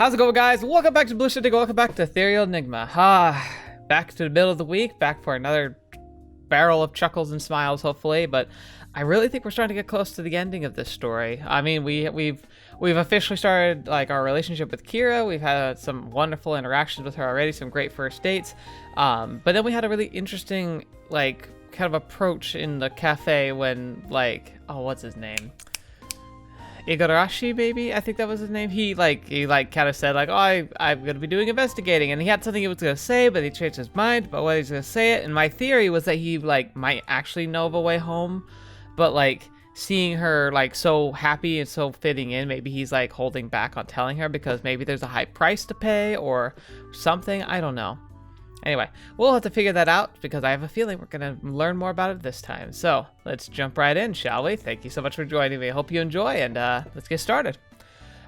How's it going, guys? Welcome back to TheBlueShifting. Welcome back to Ethereal Enigma. Back to the middle of the week, back for another barrel of chuckles and smiles, hopefully. But I really think we're starting to get close to the ending of this story. I mean, we've officially started like our relationship with Kira. We've had some wonderful interactions with her already, some great first dates. But then we had a really interesting like kind of approach in the cafe when like, oh, what's his name? Igarashi, maybe? I think that was his name. He kind of said like, oh, I'm going to be doing investigating. And he had something he was going to say, but he changed his mind about what he's going to say it. And my theory was that he like might actually know of a way home. But like seeing her like so happy and so fitting in, maybe he's like holding back on telling her because maybe there's a high price to pay or something. I don't know. Anyway, we'll have to figure that out because I have a feeling we're going to learn more about it this time. So let's jump right in, shall we? Thank you so much for joining me. I hope you enjoy, and let's get started.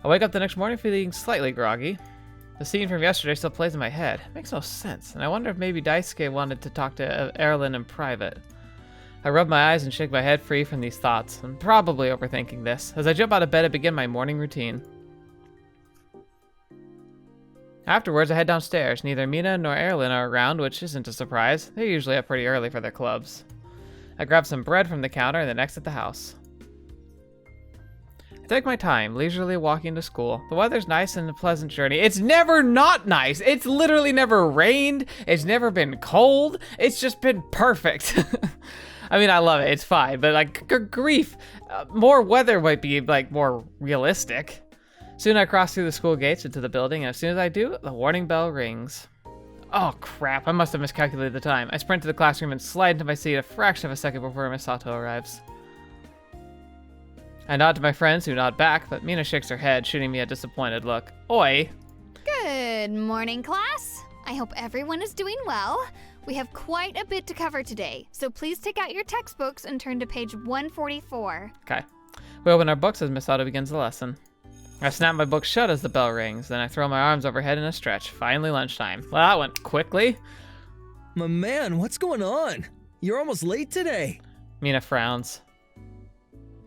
I wake up the next morning feeling slightly groggy. The scene from yesterday still plays in my head. It makes no sense, and I wonder if maybe Daisuke wanted to talk to Erilynn in private. I rub my eyes and shake my head free from these thoughts. I'm probably overthinking this. As I jump out of bed, I begin my morning routine. Afterwards, I head downstairs. Neither Mina nor Erilynn are around, which isn't a surprise. They're usually up pretty early for their clubs. I grab some bread from the counter and then exit the house. I take my time, leisurely walking to school. The weather's nice and a pleasant journey. It's never not nice. It's literally never rained. It's never been cold. It's just been perfect. I mean, I love it. It's fine, but like, grief. More weather might be like more realistic. Soon I cross through the school gates into the building, and as soon as I do, the warning bell rings. Oh crap, I must have miscalculated the time. I sprint to the classroom and slide into my seat a fraction of a second before Miss Sato arrives. I nod to my friends, who nod back, but Mina shakes her head, shooting me a disappointed look. Oi! Good morning, class. I hope everyone is doing well. We have quite a bit to cover today, so please take out your textbooks and turn to page 144. Okay. We open our books as Miss Sato begins the lesson. I snap my book shut as the bell rings, then I throw my arms overhead in a stretch. Finally lunchtime. Well, that went quickly. My man, what's going on? You're almost late today. Mina frowns.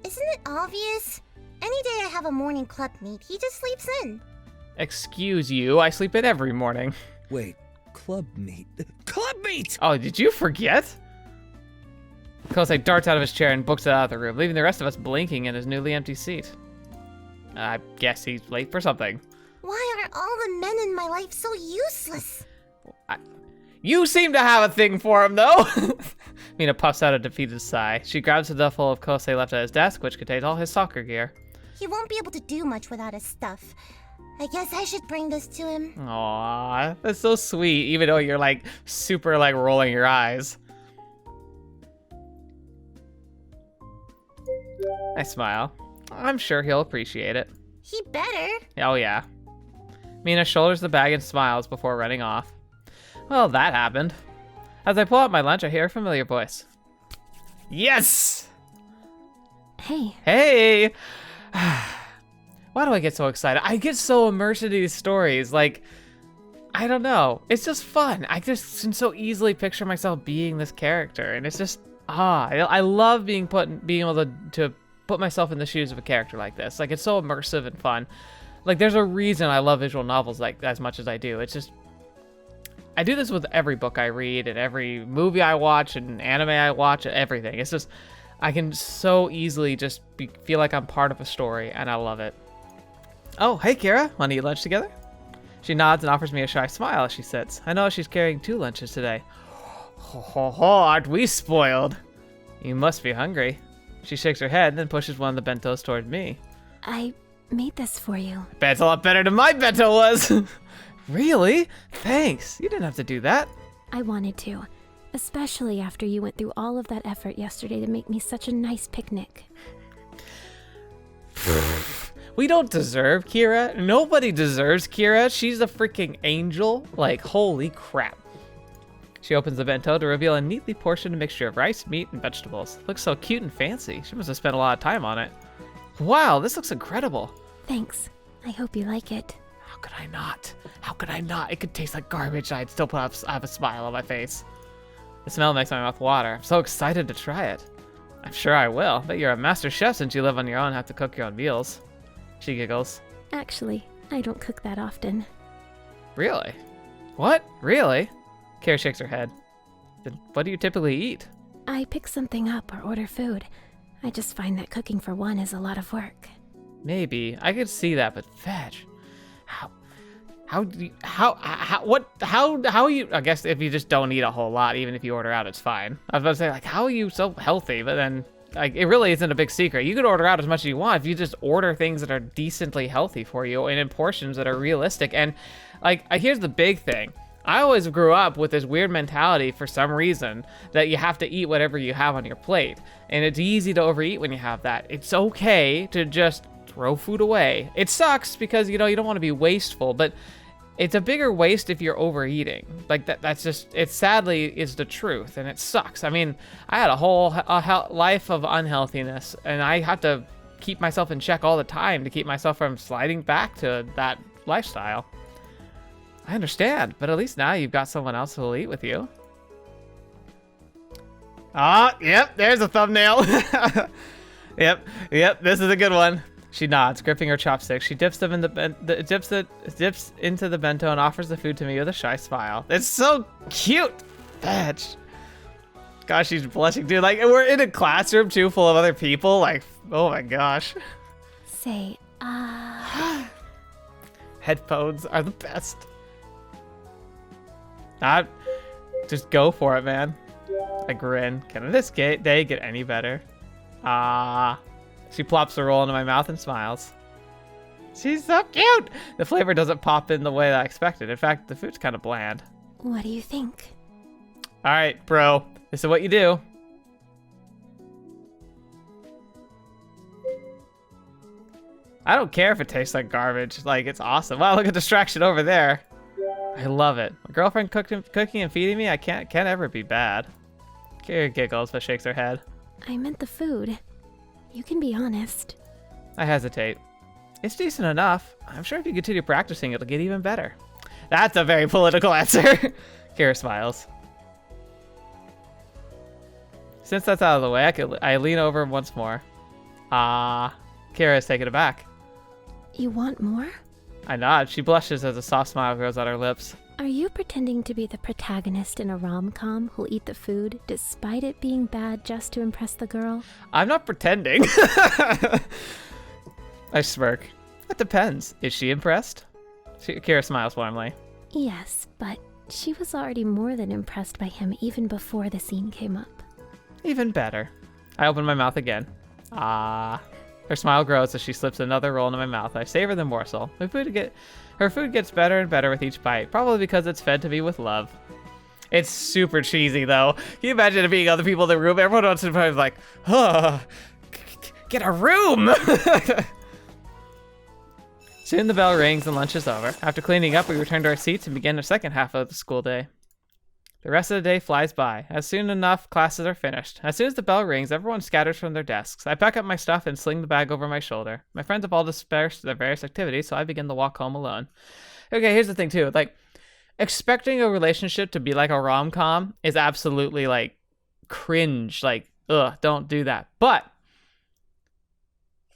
Isn't it obvious? Any day I have a morning club meet, he just sleeps in. Excuse you, I sleep in every morning. Wait, club meet? Club meet! Oh, did you forget? Kosei darts out of his chair and books it out of the room, leaving the rest of us blinking in his newly empty seat. I guess he's late for something. Why are all the men in my life so useless? You seem to have a thing for him, though. Mina puffs out a defeated sigh. She grabs the duffel of Kosei left at his desk, which contains all his soccer gear. He won't be able to do much without his stuff. I guess I should bring this to him. Aww, that's so sweet, even though you're like super like rolling your eyes. I smile. I'm sure he'll appreciate it. He better. Oh yeah. Mina shoulders the bag and smiles before running off. Well, that happened. As I pull out my lunch, I hear a familiar voice. Yes! Hey. Hey! Why do I get so excited? I get so immersed in these stories. Like, I don't know. It's just fun. I just can so easily picture myself being this character. And it's just, I love being able to put myself in the shoes of a character like this. Like, it's so immersive and fun. Like, there's a reason I love visual novels like as much as I do. It's just, I do this with every book I read and every movie I watch and anime I watch and everything. It's just, I can so easily just feel like I'm part of a story, and I love it. Oh, hey Kira, want to eat lunch together? She nods and offers me a shy smile as she sits. I know she's carrying 2 lunches today. Ho ho ho, aren't we spoiled? You must be hungry. She shakes her head and then pushes one of the bentos toward me. I made this for you. Bet's a lot better than my bento was. Really? Thanks. You didn't have to do that. I wanted to, especially after you went through all of that effort yesterday to make me such a nice picnic. We don't deserve Kira. Nobody deserves Kira. She's a freaking angel. Like, holy crap. She opens the bento to reveal a neatly portioned mixture of rice, meat, and vegetables. Looks so cute and fancy. She must have spent a lot of time on it. Wow, this looks incredible. Thanks. I hope you like it. How could I not? How could I not? It could taste like garbage. I'd still have a smile on my face. The smell makes my mouth water. I'm so excited to try it. I'm sure I will. Bet you're a master chef since you live on your own and have to cook your own meals. She giggles. Actually, I don't cook that often. Really? What? Really? Kara shakes her head. Then what do you typically eat? I pick something up or order food. I just find that cooking for one is a lot of work. Maybe. I could see that, but veg. How are you, I guess if you just don't eat a whole lot, even if you order out, it's fine. I was about to say, like, how are you so healthy? But then, like, it really isn't a big secret. You could order out as much as you want if you just order things that are decently healthy for you and in portions that are realistic. And, like, here's the big thing. I always grew up with this weird mentality for some reason that you have to eat whatever you have on your plate. And it's easy to overeat when you have that. It's okay to just throw food away. It sucks because, you know, you don't want to be wasteful, but it's a bigger waste if you're overeating. Like that's just, it sadly is the truth, and it sucks. I mean, I had a whole life of unhealthiness, and I had to keep myself in check all the time to keep myself from sliding back to that lifestyle. I understand, but at least now you've got someone else who'll eat with you. Ah, yep, there's a thumbnail. Yep, this is a good one. She nods, gripping her chopsticks. She dips them in dips into the bento and offers the food to me with a shy smile. It's so cute. Fetch. Gosh, she's blushing, dude. Like, we're in a classroom too, full of other people. Like, oh my gosh. Say, Headphones are the best. Just go for it, man. I grin. Can this day get any better? She plops a roll into my mouth and smiles. She's so cute! The flavor doesn't pop in the way that I expected. In fact, the food's kind of bland. what do you think? Alright, bro. This is what you do. I don't care if it tastes like garbage. Like, it's awesome. Wow, look at distraction over there. I love it. My girlfriend cooking and feeding me, I can't ever be bad. Kira giggles but shakes her head. I meant the food. You can be honest. I hesitate. It's decent enough. I'm sure if you continue practicing, it'll get even better. That's a very political answer. Kira smiles. Since that's out of the way, I lean over once more. Kira is taken aback. You want more? I nod. She blushes as a soft smile grows on her lips. Are you pretending to be the protagonist in a rom-com who'll eat the food despite it being bad just to impress the girl? I'm not pretending. I smirk. It depends. Is she impressed? Kira smiles warmly. Yes, but she was already more than impressed by him even before the scene came up. Even better. I open my mouth again. Her smile grows as she slips another roll into my mouth. I savor the morsel. Her food gets better and better with each bite, probably because it's fed to me with love. It's super cheesy, though. Can you imagine it being other people in the room? Everyone else is like, get a room! Soon the bell rings and lunch is over. After cleaning up, we return to our seats and begin the second half of the school day. The rest of the day flies by. As soon enough, classes are finished. As soon as the bell rings, everyone scatters from their desks. I pack up my stuff and sling the bag over my shoulder. My friends have all dispersed to their various activities, so I begin the walk home alone. Okay, here's the thing, too. Like, expecting a relationship to be like a rom-com is absolutely, like, cringe. Like, ugh, don't do that. But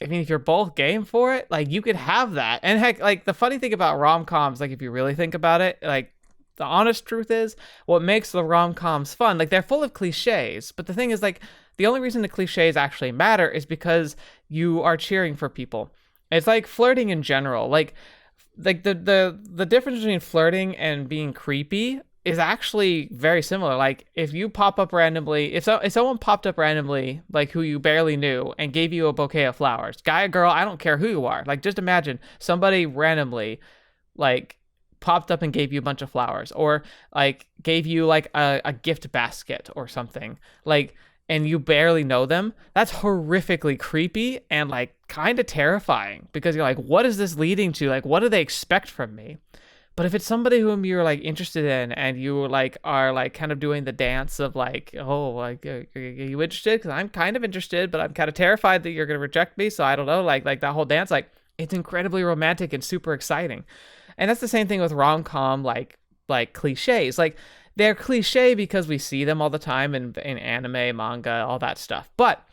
I mean, if you're both game for it, like, you could have that. And heck, like, the funny thing about rom-coms, like, if you really think about it, like, the honest truth is, what makes the rom-coms fun, like, they're full of cliches, but the thing is, like, the only reason the cliches actually matter is because you are cheering for people. It's like flirting in general. Like the difference between flirting and being creepy is actually very similar. Like, if you pop up randomly, if someone popped up randomly, like, who you barely knew and gave you a bouquet of flowers, guy or girl, I don't care who you are. Like, just imagine somebody randomly, like, popped up and gave you a bunch of flowers, or like gave you like a gift basket or something, like, and you barely know them. That's horrifically creepy and like kind of terrifying, because you're like, what is this leading to? Like, what do they expect from me? But if it's somebody whom you're like interested in, and you like are like kind of doing the dance of like, oh, like, are you interested? Because I'm kind of interested, but I'm kind of terrified that you're gonna reject me, so I don't know, like that whole dance, like, it's incredibly romantic and super exciting. And that's the same thing with rom-com, like cliches. Like, they're cliche because we see them all the time in anime, manga, all that stuff. But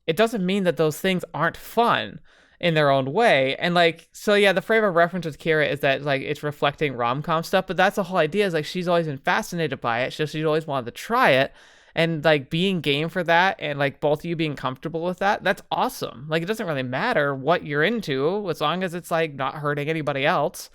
it doesn't mean that those things aren't fun. in their own way. And like, so yeah, the frame of reference with Kira is that like it's reflecting rom-com stuff, but that's the whole idea, is like she's always been fascinated by it. She's always wanted to try it. And like being game for that, and like both of you being comfortable with that, that's awesome. Like it doesn't really matter what you're into as long as it's like not hurting anybody else.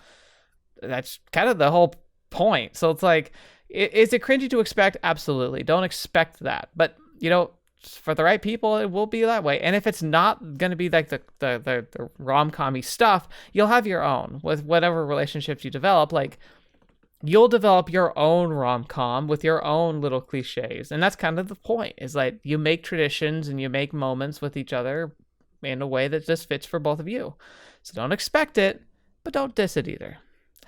That's kind of the whole point. So it's like, is it cringy to expect? Absolutely. Don't expect that. But you know, for the right people, it will be that way. And if it's not going to be like the rom-com-y stuff, you'll have your own with whatever relationships you develop. Like, you'll develop your own rom-com with your own little cliches. And that's kind of the point, is like you make traditions and you make moments with each other in a way that just fits for both of you. So don't expect it, but don't diss it either.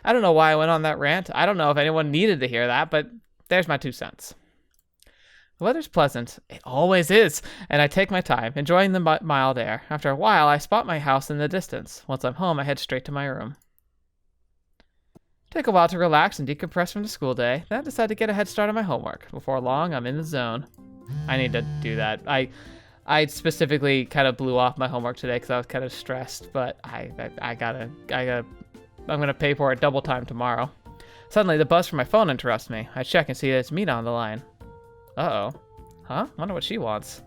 I don't know why I went on that rant. I don't know if anyone needed to hear that, but there's my 2 cents. The weather's pleasant. It always is. And I take my time, enjoying the mild air. After a while, I spot my house in the distance. Once I'm home, I head straight to my room. Take a while to relax and decompress from the school day, then I decide to get a head start on my homework. Before long, I'm in the zone. I need to do that. I specifically kind of blew off my homework today because I was kind of stressed, but I'm gonna pay for it double time tomorrow. Suddenly, the buzz from my phone interrupts me. I check and see that it's Mina on the line. Uh-oh. Huh? Wonder what she wants.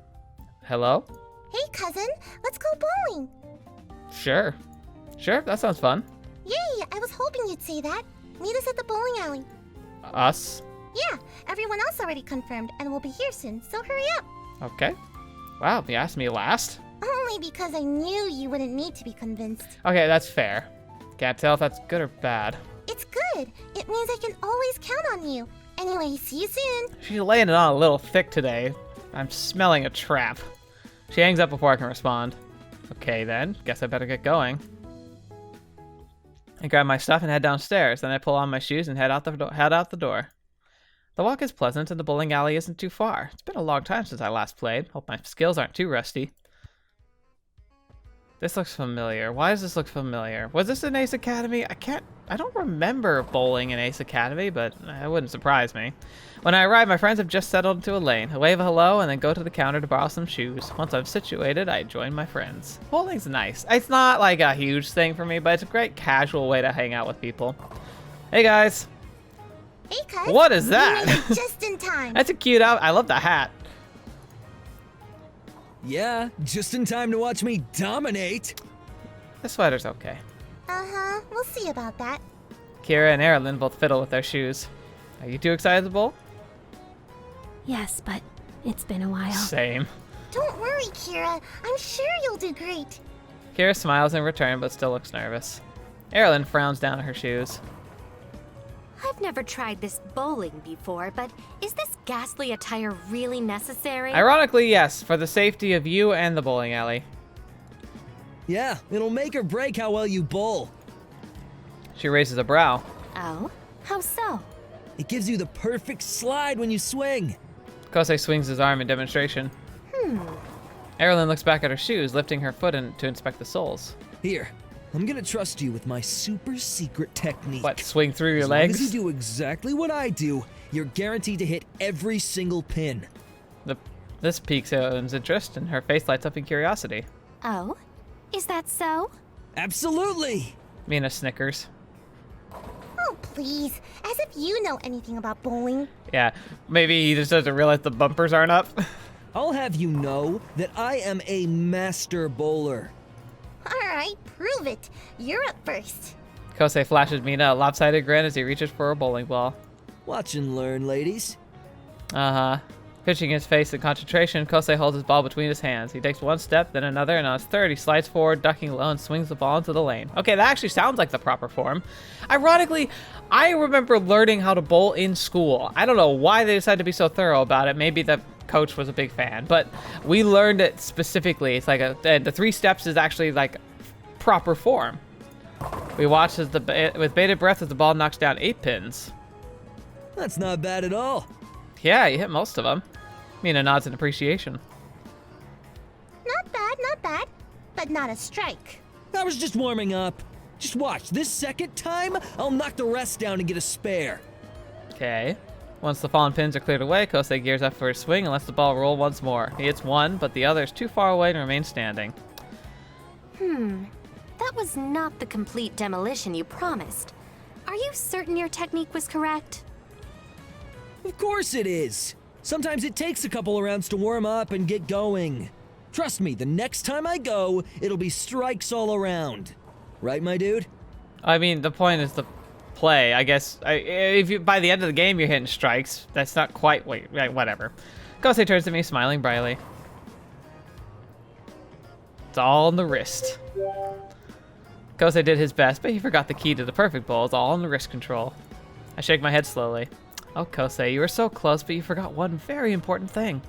Hello? Hey, cousin, let's go bowling. Sure, that sounds fun. Yay, I was hoping you'd say that. Meet us at the bowling alley. Us? Yeah, everyone else already confirmed and will be here soon, so hurry up. Okay. Wow, you asked me last? Only because I knew you wouldn't need to be convinced. Okay, that's fair. Can't tell if that's good or bad. It's good. It means I can always count on you. Anyway, see you soon. She's laying it on a little thick today. I'm smelling a trap. She hangs up before I can respond. Okay then, guess I better get going. I grab my stuff and head downstairs, then I pull on my shoes and head out the door. The walk is pleasant and the bowling alley isn't too far. It's been a long time since I last played. Hope my skills aren't too rusty. This looks familiar. Why does this look familiar? Was this in Ace Academy? I don't remember bowling in Ace Academy, but it wouldn't surprise me. When I arrive, my friends have just settled into a lane. I wave a hello and then go to the counter to borrow some shoes. Once I'm situated, I join my friends. Bowling's nice. It's not like a huge thing for me, but it's a great casual way to hang out with people. Hey guys. Hey, cuz. What is that? You made it just in time. That's a cute outfit. I love the hat. Yeah, just in time to watch me dominate. The sweater's okay. Uh-huh, we'll see about that. Kira and Erilynn both fiddle with their shoes. Are you two excited to bowl? Yes, but it's been a while. Same. Don't worry, Kira. I'm sure you'll do great. Kira smiles in return, but still looks nervous. Erilynn frowns down at her shoes. I've never tried this bowling before, but is this ghastly attire really necessary? Ironically, yes, for the safety of you and the bowling alley. Yeah, it'll make or break how well you bowl. She raises a brow. Oh? How so? It gives you the perfect slide when you swing. Kosei swings his arm in demonstration. Erilynn looks back at her shoes, lifting her foot to inspect the soles. Here, I'm gonna trust you with my super secret technique. What, swing through your As legs? long as you do exactly what I do, you're guaranteed to hit every single pin. This piques Erilynn's interest, and her face lights up in curiosity. Oh? Is that so? Absolutely! Mina snickers. Oh, please. As if you know anything about bowling. Yeah, maybe he just doesn't realize the bumpers aren't up. I'll have you know that I am a master bowler. Alright, prove it. You're up first. Kosei flashes Mina a lopsided grin as he reaches for a bowling ball. Watch and learn, ladies. Uh-huh. Pitching his face in concentration, Kosei holds his ball between his hands. He takes one step, then another, and on his third, he slides forward, ducking low, and swings the ball into the lane. Okay, that actually sounds like the proper form. Ironically, I remember learning how to bowl in school. I don't know why they decided to be so thorough about it. Maybe the coach was a big fan, but we learned it specifically. It's like the 3 steps is actually like proper form. We watched as with bated breath as the ball knocks down 8 pins. That's not bad at all. Yeah, you hit most of them. Mina nods in appreciation. Not bad. But not a strike. I was just warming up. Just watch, this second time, I'll knock the rest down and get a spare. Okay. Once the fallen pins are cleared away, Kosei gears up for his swing and lets the ball roll once more. He hits one, but the other is too far away to remain standing. That was not the complete demolition you promised. Are you certain your technique was correct? Of course it is. Sometimes it takes a couple of rounds to warm up and get going. Trust me, the next time I go, it'll be strikes all around. Right, my dude? I mean, the point is the play. I guess if you by the end of the game you're hitting strikes, that's not quite. Wait, whatever. Kosei turns to me, smiling brightly. It's all in the wrist. Kosei did his best, but he forgot the key to the perfect bowl. It's all in the wrist control. I shake my head slowly. Oh, Kosei, you were so close, but you forgot one very important thing.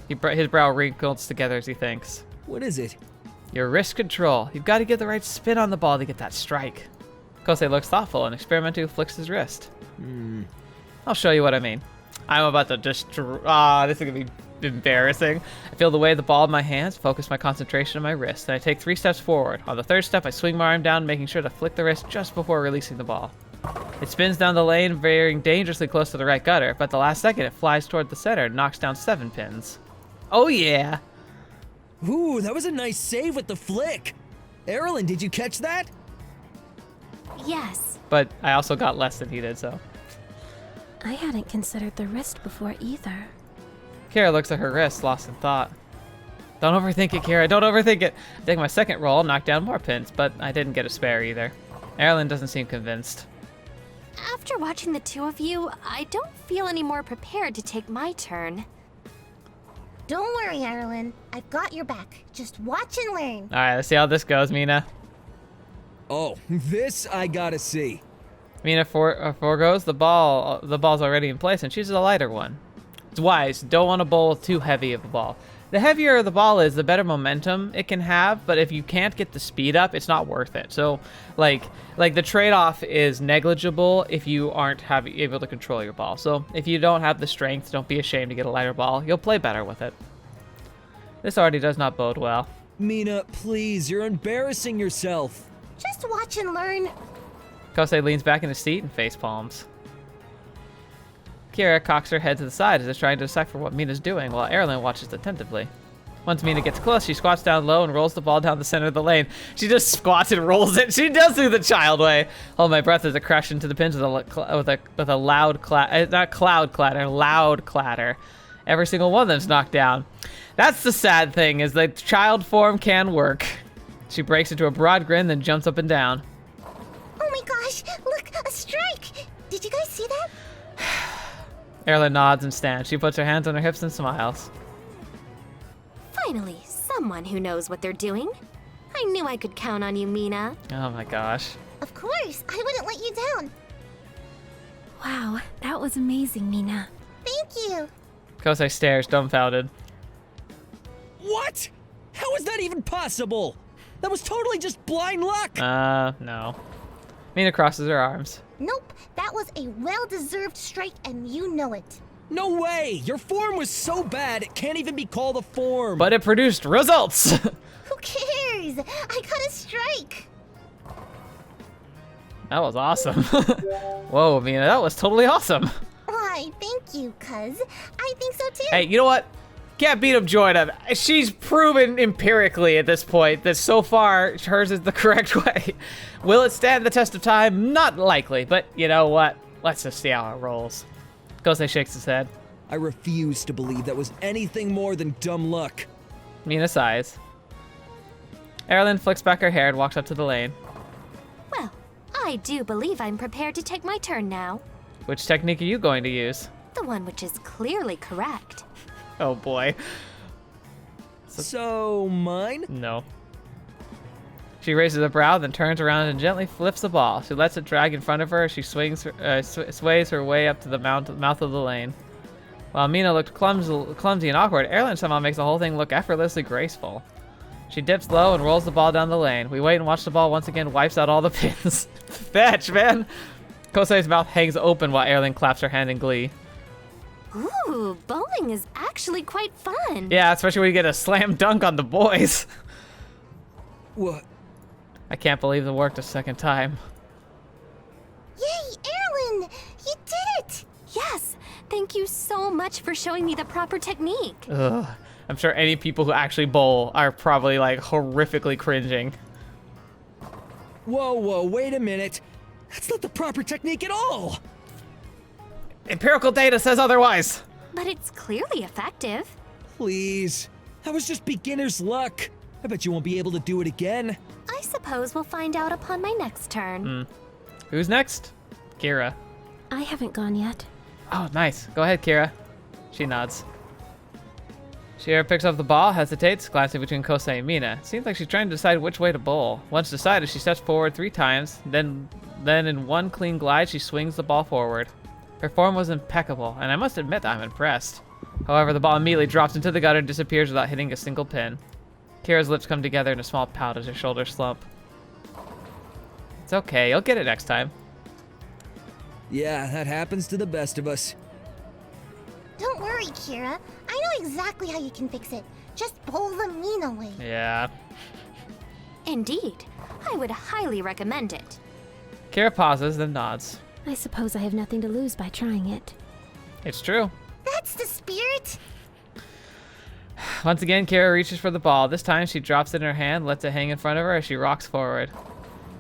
His brow wrinkles together as he thinks. What is it? Your wrist control. You've got to get the right spin on the ball to get that strike. Kosei looks thoughtful and experimentally flicks his wrist. I'll show you what I mean. I'm about to just... this is going to be embarrassing. I feel the weight of the ball in my hands, focus my concentration on my wrist, and I take 3 steps forward. On the 3rd step, I swing my arm down, making sure to flick the wrist just before releasing the ball. It spins down the lane, veering dangerously close to the right gutter, but at the last second, it flies toward the center and knocks down 7 pins. Oh yeah! Ooh, that was a nice save with the flick. Erilynn, did you catch that? Yes. But I also got less than he did, so. I hadn't considered the wrist before either. Kira looks at her wrist, lost in thought. Don't overthink it, Kira. Don't overthink it. I take my 2nd roll, knock down more pins, but I didn't get a spare either. Erilynn doesn't seem convinced. After watching the 2 of you, I don't feel any more prepared to take my turn. Don't worry, Erilynn. I've got your back. Just watch and learn. All right, let's see how this goes, Mina. Oh, this I gotta see. Mina foregoes the ball. The ball's already in place, and chooses a lighter one. It's wise. Don't want to bowl too heavy of a ball. The heavier the ball is, the better momentum it can have. But if you can't get the speed up, it's not worth it. So, like the trade-off is negligible if you aren't able to control your ball. So if you don't have the strength, don't be ashamed to get a lighter ball. You'll play better with it. This already does not bode well. Mina, please, you're embarrassing yourself. Just watch and learn. Kosei leans back in his seat and face palms. Kira cocks her head to the side as if trying to decipher what Mina's doing, while Erilynn watches attentively. Once Mina gets close, she squats down low and rolls the ball down the center of the lane. She just squats and rolls it. She does do the child way. Hold my breath as I crash into the pins with a loud clatter. Every single one of them's knocked down. That's the sad thing, is the child form can work. She breaks into a broad grin, then jumps up and down. Oh my gosh, look, a strike! Did you guys see that? Erilynn nods and stands. She puts her hands on her hips and smiles. Finally, someone who knows what they're doing. I knew I could count on you, Mina. Oh my gosh. Of course, I wouldn't let you down. Wow, that was amazing, Mina. Thank you. Kosei stares, dumbfounded. What? How is that even possible? That was totally just blind luck. No. Mina crosses her arms. Nope, that was a well-deserved strike and you know it. No way! Your form was so bad, it can't even be called a form. But it produced results! Who cares? I got a strike. That was awesome. Whoa, Mina, that was totally awesome. Why, thank you, cuz. I think so too. Hey, you know what? Can't beat up Jordan. She's proven empirically at this point that so far hers is the correct way. Will it stand the test of time? Not likely, but you know what? Let's just see how it rolls. Kosei shakes his head. I refuse to believe that was anything more than dumb luck. Mina sighs. Erilynn flicks back her hair and walks up to the lane. Well, I do believe I'm prepared to take my turn now. Which technique are you going to use? The one which is clearly correct. Oh boy. So, mine? No. She raises a brow, then turns around and gently flips the ball. She lets it drag in front of her as she sways her way up to the mouth of the lane. While Mina looked clumsy and awkward, Erilynn somehow makes the whole thing look effortlessly graceful. She dips low and rolls the ball down the lane. We wait and watch the ball once again wipes out all the pins. Fetch, man! Kosei's mouth hangs open while Erilynn claps her hand in glee. Ooh, bowling is actually quite fun. Yeah, especially when you get a slam dunk on the boys. What? I can't believe it worked a second time. Yay, Erilynn! You did it! Yes, thank you so much for showing me the proper technique. Ugh. I'm sure any people who actually bowl are probably like horrifically cringing. Whoa, wait a minute. That's not the proper technique at all. Empirical data says otherwise. But it's clearly effective. Please. That was just beginner's luck. I bet you won't be able to do it again. I suppose we'll find out upon my next turn. Who's next? Kira. I haven't gone yet. Oh, nice. Go ahead, Kira. She nods. Shira picks up the ball, hesitates, glancing between Kosei and Mina. Seems like she's trying to decide which way to bowl. Once decided, she steps forward 3 times, then in one clean glide, she swings the ball forward. Her form was impeccable, and I must admit I'm impressed. However, the ball immediately drops into the gutter and disappears without hitting a single pin. Kira's lips come together in a small pout as her shoulders slump. It's okay, you'll get it next time. Yeah, that happens to the best of us. Don't worry, Kira. I know exactly how you can fix it. Just bowl the Mina way. Yeah. Indeed. I would highly recommend it. Kira pauses, then nods. I suppose I have nothing to lose by trying it. It's true. That's the spirit. Once again, Kira reaches for the ball. This time, she drops it in her hand, lets it hang in front of her as she rocks forward.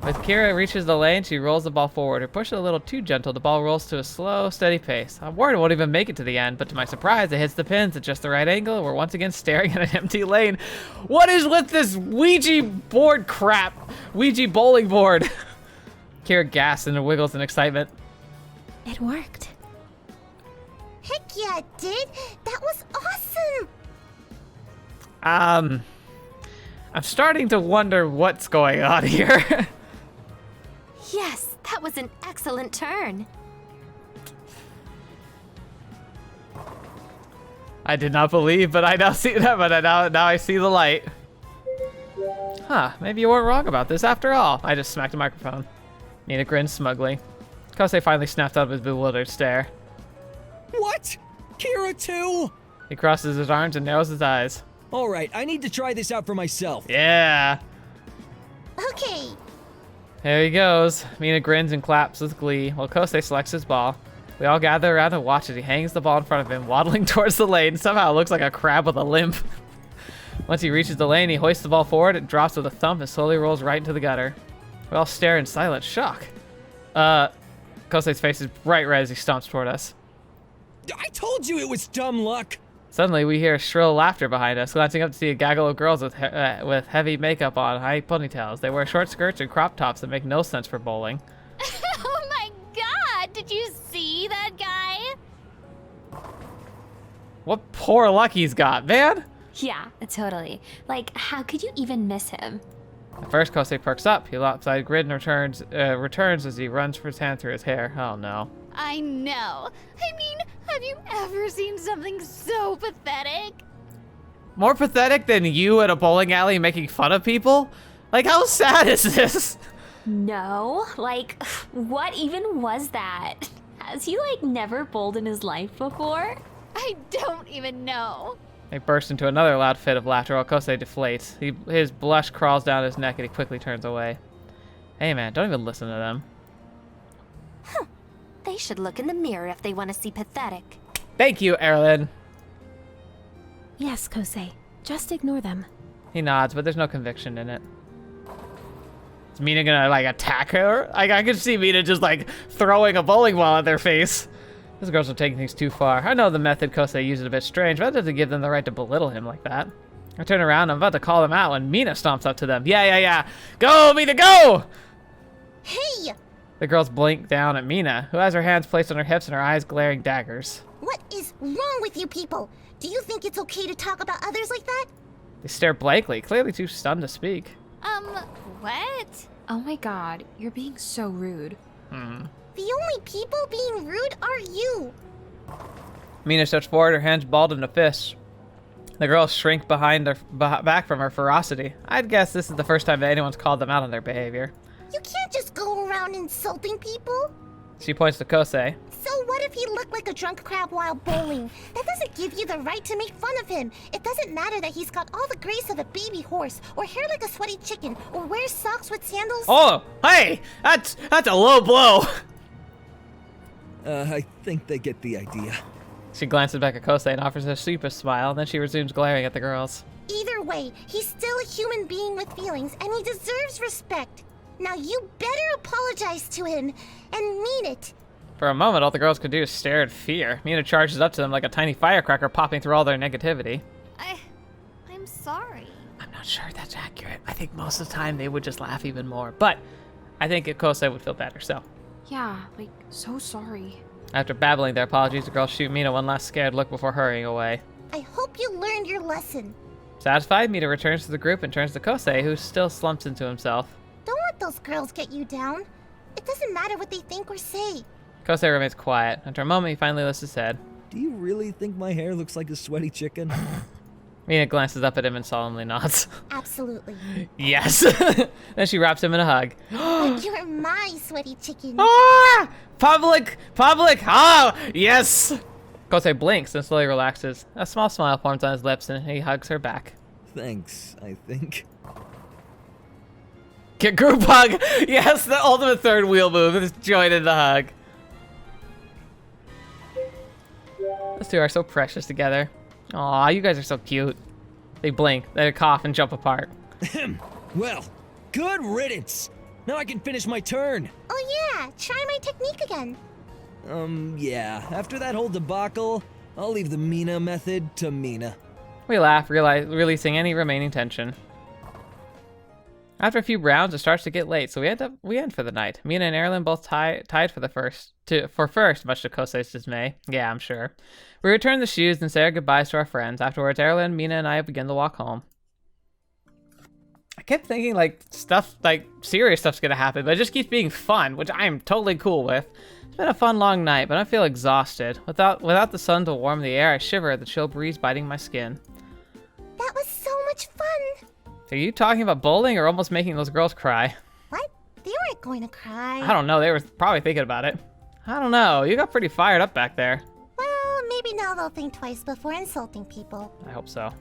As Kira reaches the lane, she rolls the ball forward. Her push is a little too gentle. The ball rolls to a slow, steady pace. I'm worried it won't even make it to the end, but to my surprise, it hits the pins at just the right angle. We're once again staring at an empty lane. What is with this Ouija board crap? Ouija bowling board. Kira gasps and wiggles in excitement. It worked. Heck yeah, it did. That was awesome. I'm starting to wonder what's going on here. Yes, that was an excellent turn. I did not believe, but I now see that. But now I see the light. Huh? Maybe you weren't wrong about this after all. I just smacked the microphone. Nina grinned smugly. Kosei finally snapped out of his bewildered stare. What? Kira too? He crosses his arms and narrows his eyes. All right, I need to try this out for myself. Yeah. Okay. There he goes. Mina grins and claps with glee while Kosei selects his ball. We all gather around and watch as he hangs the ball in front of him, waddling towards the lane. Somehow it looks like a crab with a limp. Once he reaches the lane, he hoists the ball forward, it drops with a thump and slowly rolls right into the gutter. We all stare in silent shock. Kosei's face is bright red as he stomps toward us. I told you it was dumb luck. Suddenly, we hear shrill laughter behind us. Glancing up to see a gaggle of girls with heavy makeup on, high ponytails. They wear short skirts and crop tops that make no sense for bowling. Oh my god, did you see that guy? What poor luck he's got, man! Yeah, totally. Like, how could you even miss him? At first, Kosei perks up. He lopsided grin and returns as he runs his hand through his hair. Oh no. I know. I mean, have you ever seen something so pathetic? More pathetic than you at a bowling alley making fun of people? Like, how sad is this? No, like, what even was that? Has he, like, never bowled in his life before? I don't even know. They burst into another loud fit of laughter while Kosei deflates. His blush crawls down his neck and he quickly turns away. Hey man, don't even listen to them. They should look in the mirror if they want to see pathetic. Thank you, Erilynn. Yes, Kosei. Just ignore them. He nods, but there's no conviction in it. Is Mina gonna, like, attack her? I could see Mina just, like, throwing a bowling ball at their face. These girls are taking things too far. I know the method Kosei uses is a bit strange, but that doesn't give them the right to belittle him like that. I turn around, I'm about to call them out when Mina stomps up to them. Yeah. Go, Mina, go! Hey! The girls blink down at Mina, who has her hands placed on her hips and her eyes glaring daggers. What is wrong with you people? Do you think it's okay to talk about others like that? They stare blankly, clearly too stunned to speak. What? Oh my god, you're being so rude. The only people being rude are you. Mina steps forward, her hands balled into fists. The girls shrink back from her ferocity. I'd guess this is the first time that anyone's called them out on their behavior. You can't just go around insulting people. She points to Kosei. So what if he looked like a drunk crab while bowling? That doesn't give you the right to make fun of him. It doesn't matter that he's got all the grace of a baby horse, or hair like a sweaty chicken, or wears socks with sandals. Oh, hey, that's a low blow. I think they get the idea. She glances back at Kosei and offers a sheepish smile, then she resumes glaring at the girls. Either way, he's still a human being with feelings, and he deserves respect. Now you better apologize to him, and mean it. For a moment, all the girls could do is stare in fear. Mina charges up to them like a tiny firecracker popping through all their negativity. I'm sorry. I'm not sure that's accurate. I think most of the time they would just laugh even more. But I think Kosei would feel better, so. Yeah, like, so sorry. After babbling their apologies, the girls shoot Mina one last scared look before hurrying away. I hope you learned your lesson. Satisfied, Mina returns to the group and turns to Kosei, who still slumps into himself. Don't let those girls get you down. It doesn't matter what they think or say. Kosei remains quiet. After a moment, he finally lifts his head. Do you really think my hair looks like a sweaty chicken? Mina glances up at him and solemnly nods. Absolutely. Yes! Then she wraps him in a hug. But you're my sweaty chicken. Ah! Public! Oh, yes! Kosei blinks and slowly relaxes. A small smile forms on his lips and he hugs her back. Thanks, I think. Get group hug! Yes, the ultimate third wheel move is joined in the hug. Those two are so precious together. Aw, you guys are so cute. They blink, they cough and jump apart. Well, good riddance. Now I can finish my turn. Oh yeah, try my technique again. Yeah, after that whole debacle, I'll leave the Mina method to Mina. We laugh, releasing any remaining tension. After a few rounds, it starts to get late, so we end for the night. Mina and Erilynn both tied for first, much to Kosei's dismay. Yeah, I'm sure. We return the shoes and say our goodbyes to our friends. Afterwards, Erilynn, Mina, and I begin the walk home. I kept thinking serious stuff's gonna happen, but it just keeps being fun, which I am totally cool with. It's been a fun long night, but I feel exhausted. Without the sun to warm the air, I shiver at the chill breeze biting my skin. That was so much fun. Are you talking about bowling or almost making those girls cry? What? They weren't going to cry. I don't know, they were probably thinking about it. I don't know, you got pretty fired up back there. Well, maybe now they'll think twice before insulting people. I hope so.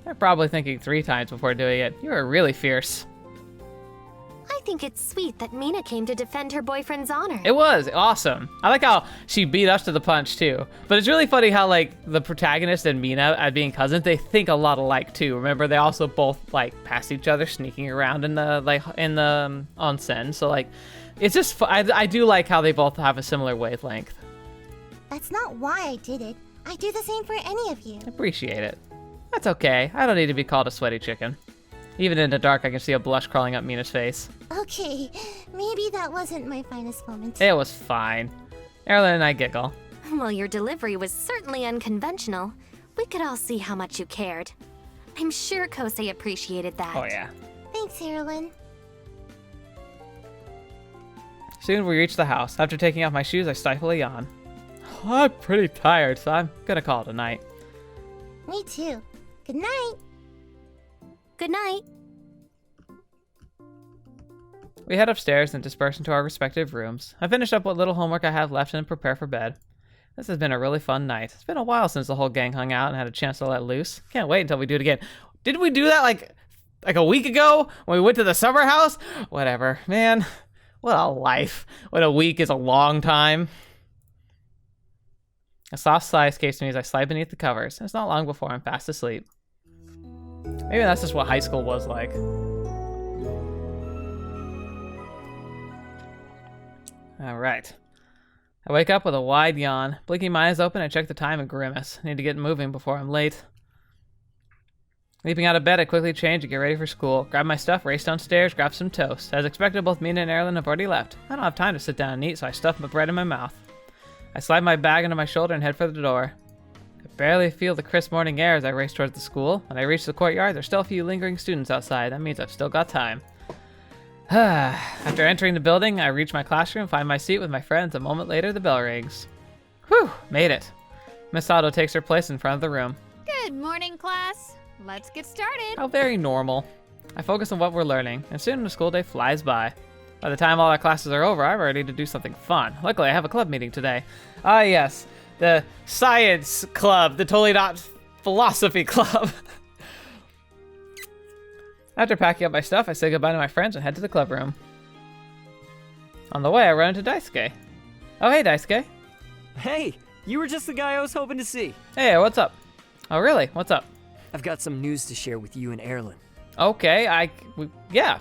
They're probably thinking 3 times before doing it. You are really fierce. I think it's sweet that Mina came to defend her boyfriend's honor. It was awesome. I like how she beat us to the punch too. But it's really funny how the protagonist and Mina, at being cousins, they think a lot alike too. Remember, they also both pass each other sneaking around in the onsen. So it's just I do like how they both have a similar wavelength. That's not why I did it. I do the same for any of you. Appreciate it. That's okay. I don't need to be called a sweaty chicken. Even in the dark, I can see a blush crawling up Mina's face. Okay, maybe that wasn't my finest moment. It was fine. Erilynn and I giggle. Well, your delivery was certainly unconventional. We could all see how much you cared. I'm sure Kosei appreciated that. Oh yeah. Thanks, Erilynn. Soon we reach the house. After taking off my shoes, I stifle a yawn. I'm pretty tired, so I'm gonna call it a night. Me too. Good night. Good night. We head upstairs and disperse into our respective rooms. I finish up what little homework I have left and prepare for bed. This has been a really fun night. It's been a while since the whole gang hung out and had a chance to let loose. Can't wait until we do it again. Didn't we do that like a week ago when we went to the summer house? Whatever. Man, what a life. What a week is a long time. A soft sigh escapes me as I slide beneath the covers. It's not long before I'm fast asleep. Maybe that's just what high school was like. Alright. I wake up with a wide yawn. Blinking my eyes open, I check the time and grimace. I need to get moving before I'm late. Leaping out of bed, I quickly change and get ready for school. Grab my stuff, race downstairs, grab some toast. As expected, both Mina and Erilynn have already left. I don't have time to sit down and eat, so I stuff my bread in my mouth. I slide my bag into my shoulder and head for the door. I barely feel the crisp morning air as I race towards the school. When I reach the courtyard, there's still a few lingering students outside. That means I've still got time. After entering the building, I reach my classroom, find my seat with my friends. A moment later, the bell rings. Whew, made it. Miss Otto takes her place in front of the room. Good morning, class. Let's get started. How very normal. I focus on what we're learning, and soon the school day flies by. By the time all our classes are over, I'm ready to do something fun. Luckily, I have a club meeting today. Ah, yes. The science club, the totally not philosophy club. After packing up my stuff, I say goodbye to my friends and head to the club room. On the way, I run into Daisuke. Oh, hey, Daisuke. Hey, You were just the guy I was hoping to see. Hey, what's up? Oh, really? What's up? I've got some news to share with you and Erilynn. Okay, yeah.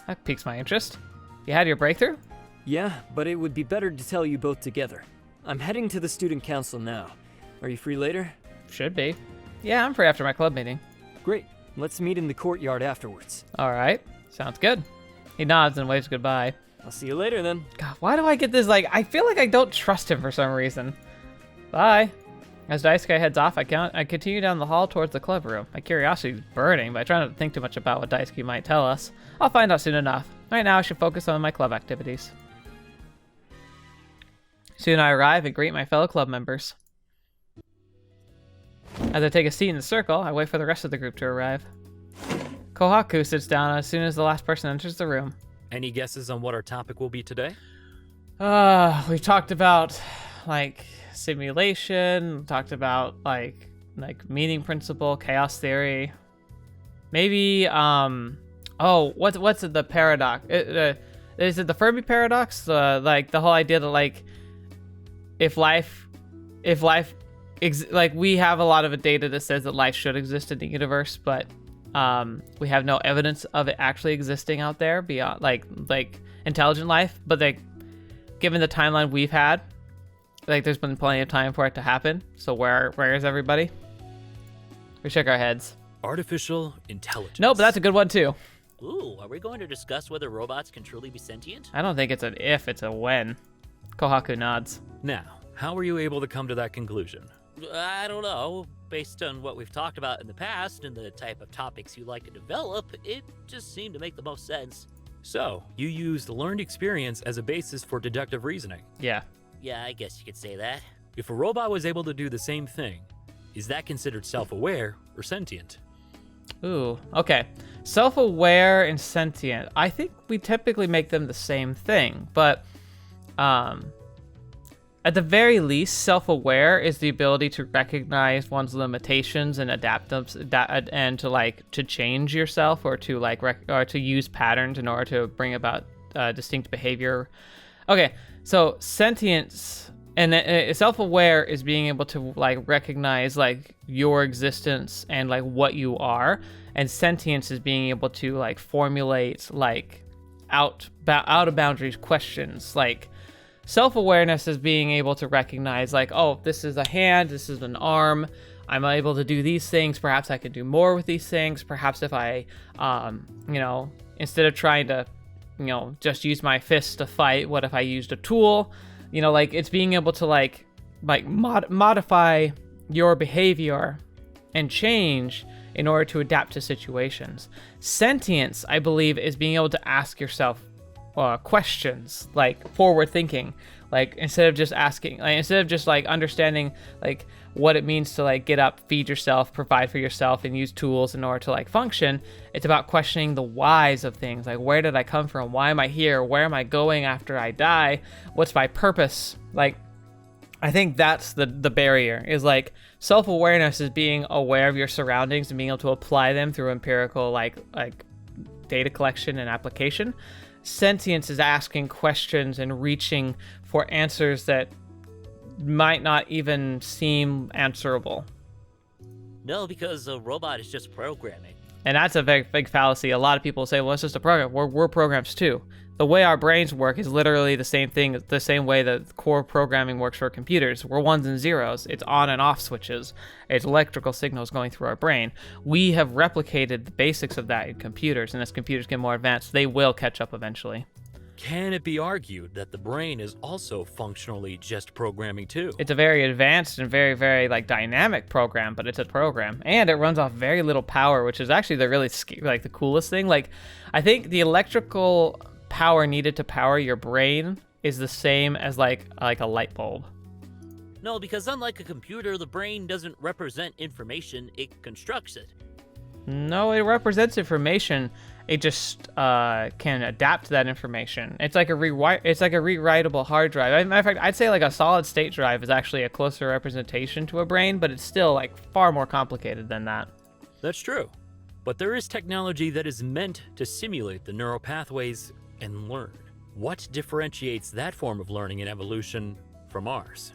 That piques my interest. You had your breakthrough? Yeah, but it would be better to tell you both together. I'm heading to the student council now. Are you free later? Should be. Yeah, I'm free after my club meeting. Great. Let's meet in the courtyard afterwards. All right. Sounds good. He nods and waves goodbye. I'll see you later then. God, why do I get this, I feel like I don't trust him for some reason. Bye. As Daisuke heads off, I continue down the hall towards the club room. My curiosity is burning, but I try not to think too much about what Daisuke might tell us. I'll find out soon enough. Right now, I should focus on my club activities. Soon I arrive and greet my fellow club members. As I take a seat in the circle, I wait for the rest of the group to arrive. Kohaku sits down as soon as the last person enters the room. Any guesses on what our topic will be today? We've talked about, simulation, talked about, meaning principle, chaos theory. Maybe, what's it, the paradox? Is it the Fermi paradox? The whole idea that, we have a lot of data that says that life should exist in the universe, but we have no evidence of it actually existing out there beyond like intelligent life. But given the timeline we've had, there's been plenty of time for it to happen. So where is everybody? We shake our heads. Artificial intelligence. No, but that's a good one too. Ooh, are we going to discuss whether robots can truly be sentient? I don't think it's an if, it's a when. Kohaku nods. Now, how were you able to come to that conclusion? I don't know. Based on what we've talked about in the past and the type of topics you like to develop, it just seemed to make the most sense. So, you used learned experience as a basis for deductive reasoning. Yeah. Yeah, I guess you could say that. If a robot was able to do the same thing, is that considered self-aware or sentient? Ooh, okay. Self-aware and sentient. I think we typically make them the same thing, but at the very least, self-aware is the ability to recognize one's limitations and adapt them, and to change yourself or to or to use patterns in order to bring about distinct behavior. Okay, so sentience and self-aware is being able to recognize your existence and what you are, and sentience is being able to formulate out of boundaries questions. Self-awareness is being able to recognize oh, this is a hand, this is an arm, I'm able to do these things, perhaps I could do more with these things, perhaps if I instead of trying to just use my fists to fight, what if I used a tool? It's being able to modify your behavior and change in order to adapt to situations. Sentience, I believe, is being able to ask yourself questions, forward thinking, instead of just asking, instead of just understanding what it means to get up, feed yourself, provide for yourself, and use tools in order to function. It's about questioning the whys of things, where did I come from, why am I here, where am I going after I die, what's my purpose. I think that's the barrier, is self-awareness is being aware of your surroundings and being able to apply them through empirical data collection and application. Sentience is asking questions and reaching for answers that might not even seem answerable. No, because a robot is just programming. And that's a very big fallacy. A lot of people say, well, it's just a program. We're programs too. The way our brains work is literally the same thing, the same way that core programming works for computers. We're ones and zeros. It's on and off switches. It's electrical signals going through our brain. We have replicated the basics of that in computers, and as computers get more advanced, they will catch up eventually. Can it be argued that the brain is also functionally just programming too? It's a very advanced and very, very dynamic program, but it's a program, and it runs off very little power, which is actually the really the coolest thing. I think the electrical power needed to power your brain is the same as a light bulb. No, because unlike a computer, the brain doesn't represent information, it constructs it. No, it represents information. It just can adapt to that information. It's like a rewritable hard drive. As a matter of fact, I'd say a solid state drive is actually a closer representation to a brain, but it's still far more complicated than that. That's true. But there is technology that is meant to simulate the neural pathways and learn. What differentiates that form of learning and evolution from ours?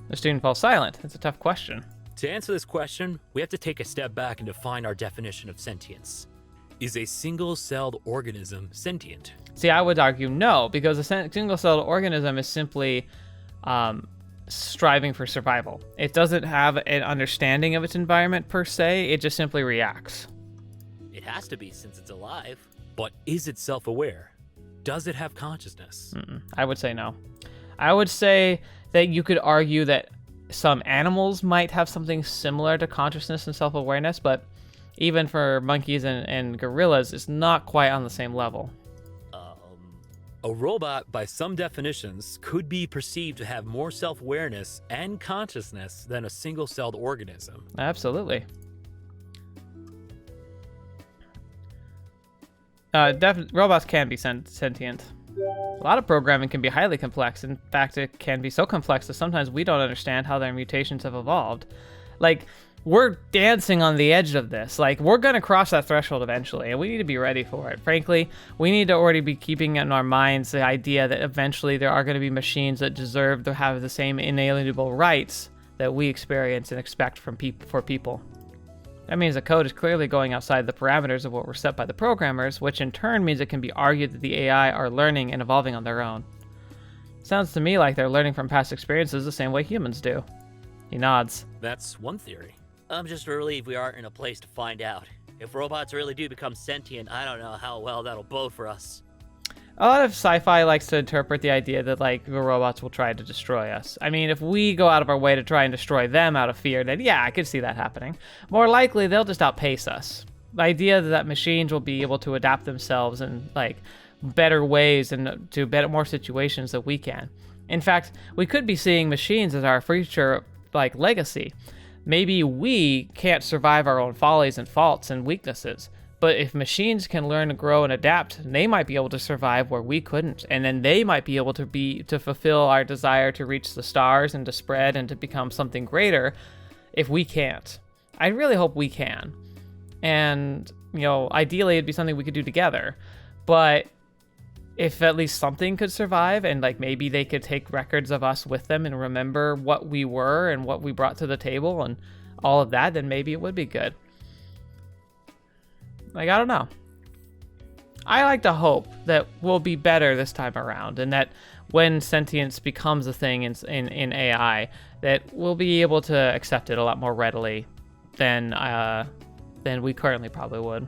The student falls silent. It's a tough question. To answer this question, we have to take a step back and define our definition of sentience. Is a single-celled organism sentient? See, I would argue no, because a single-celled organism is simply striving for survival. It doesn't have an understanding of its environment per se, it just simply reacts. It has to be since it's alive. But is it self-aware? Does it have consciousness? I would say no. I would say that you could argue that some animals might have something similar to consciousness and self-awareness, but even for monkeys and gorillas, it's not quite on the same level. A robot, by some definitions, could be perceived to have more self-awareness and consciousness than a single-celled organism. Absolutely. Robots can be sentient. A lot of programming can be highly complex. In fact, it can be so complex that sometimes we don't understand how their mutations have evolved. Like, we're dancing on the edge of this. Like, we're going to cross that threshold eventually, and we need to be ready for it. Frankly, we need to already be keeping in our minds the idea that eventually there are going to be machines that deserve to have the same inalienable rights that we experience and expect from for people. That means the code is clearly going outside the parameters of what were set by the programmers, which in turn means it can be argued that the AI are learning and evolving on their own. Sounds to me like they're learning from past experiences the same way humans do. He nods. That's one theory. I'm just relieved we aren't in a place to find out. If robots really do become sentient, I don't know how well that'll bode for us. A lot of sci-fi likes to interpret the idea that, like, the robots will try to destroy us. I mean, if we go out of our way to try and destroy them out of fear, then yeah, I could see that happening. More likely, they'll just outpace us. The idea that machines will be able to adapt themselves in, like, better ways and to more situations than we can. In fact, we could be seeing machines as our future, like, legacy. Maybe we can't survive our own follies and faults and weaknesses. But if machines can learn to grow and adapt, they might be able to survive where we couldn't, and then they might be able to fulfill our desire to reach the stars and to spread and to become something greater if we can't. I really hope we can. And, you know, ideally it'd be something we could do together. But if at least something could survive, and like maybe they could take records of us with them and remember what we were and what we brought to the table and all of that, then maybe it would be good. Like, I don't know. I like to hope that we'll be better this time around, and that when sentience becomes a thing in AI, that we'll be able to accept it a lot more readily than we currently probably would.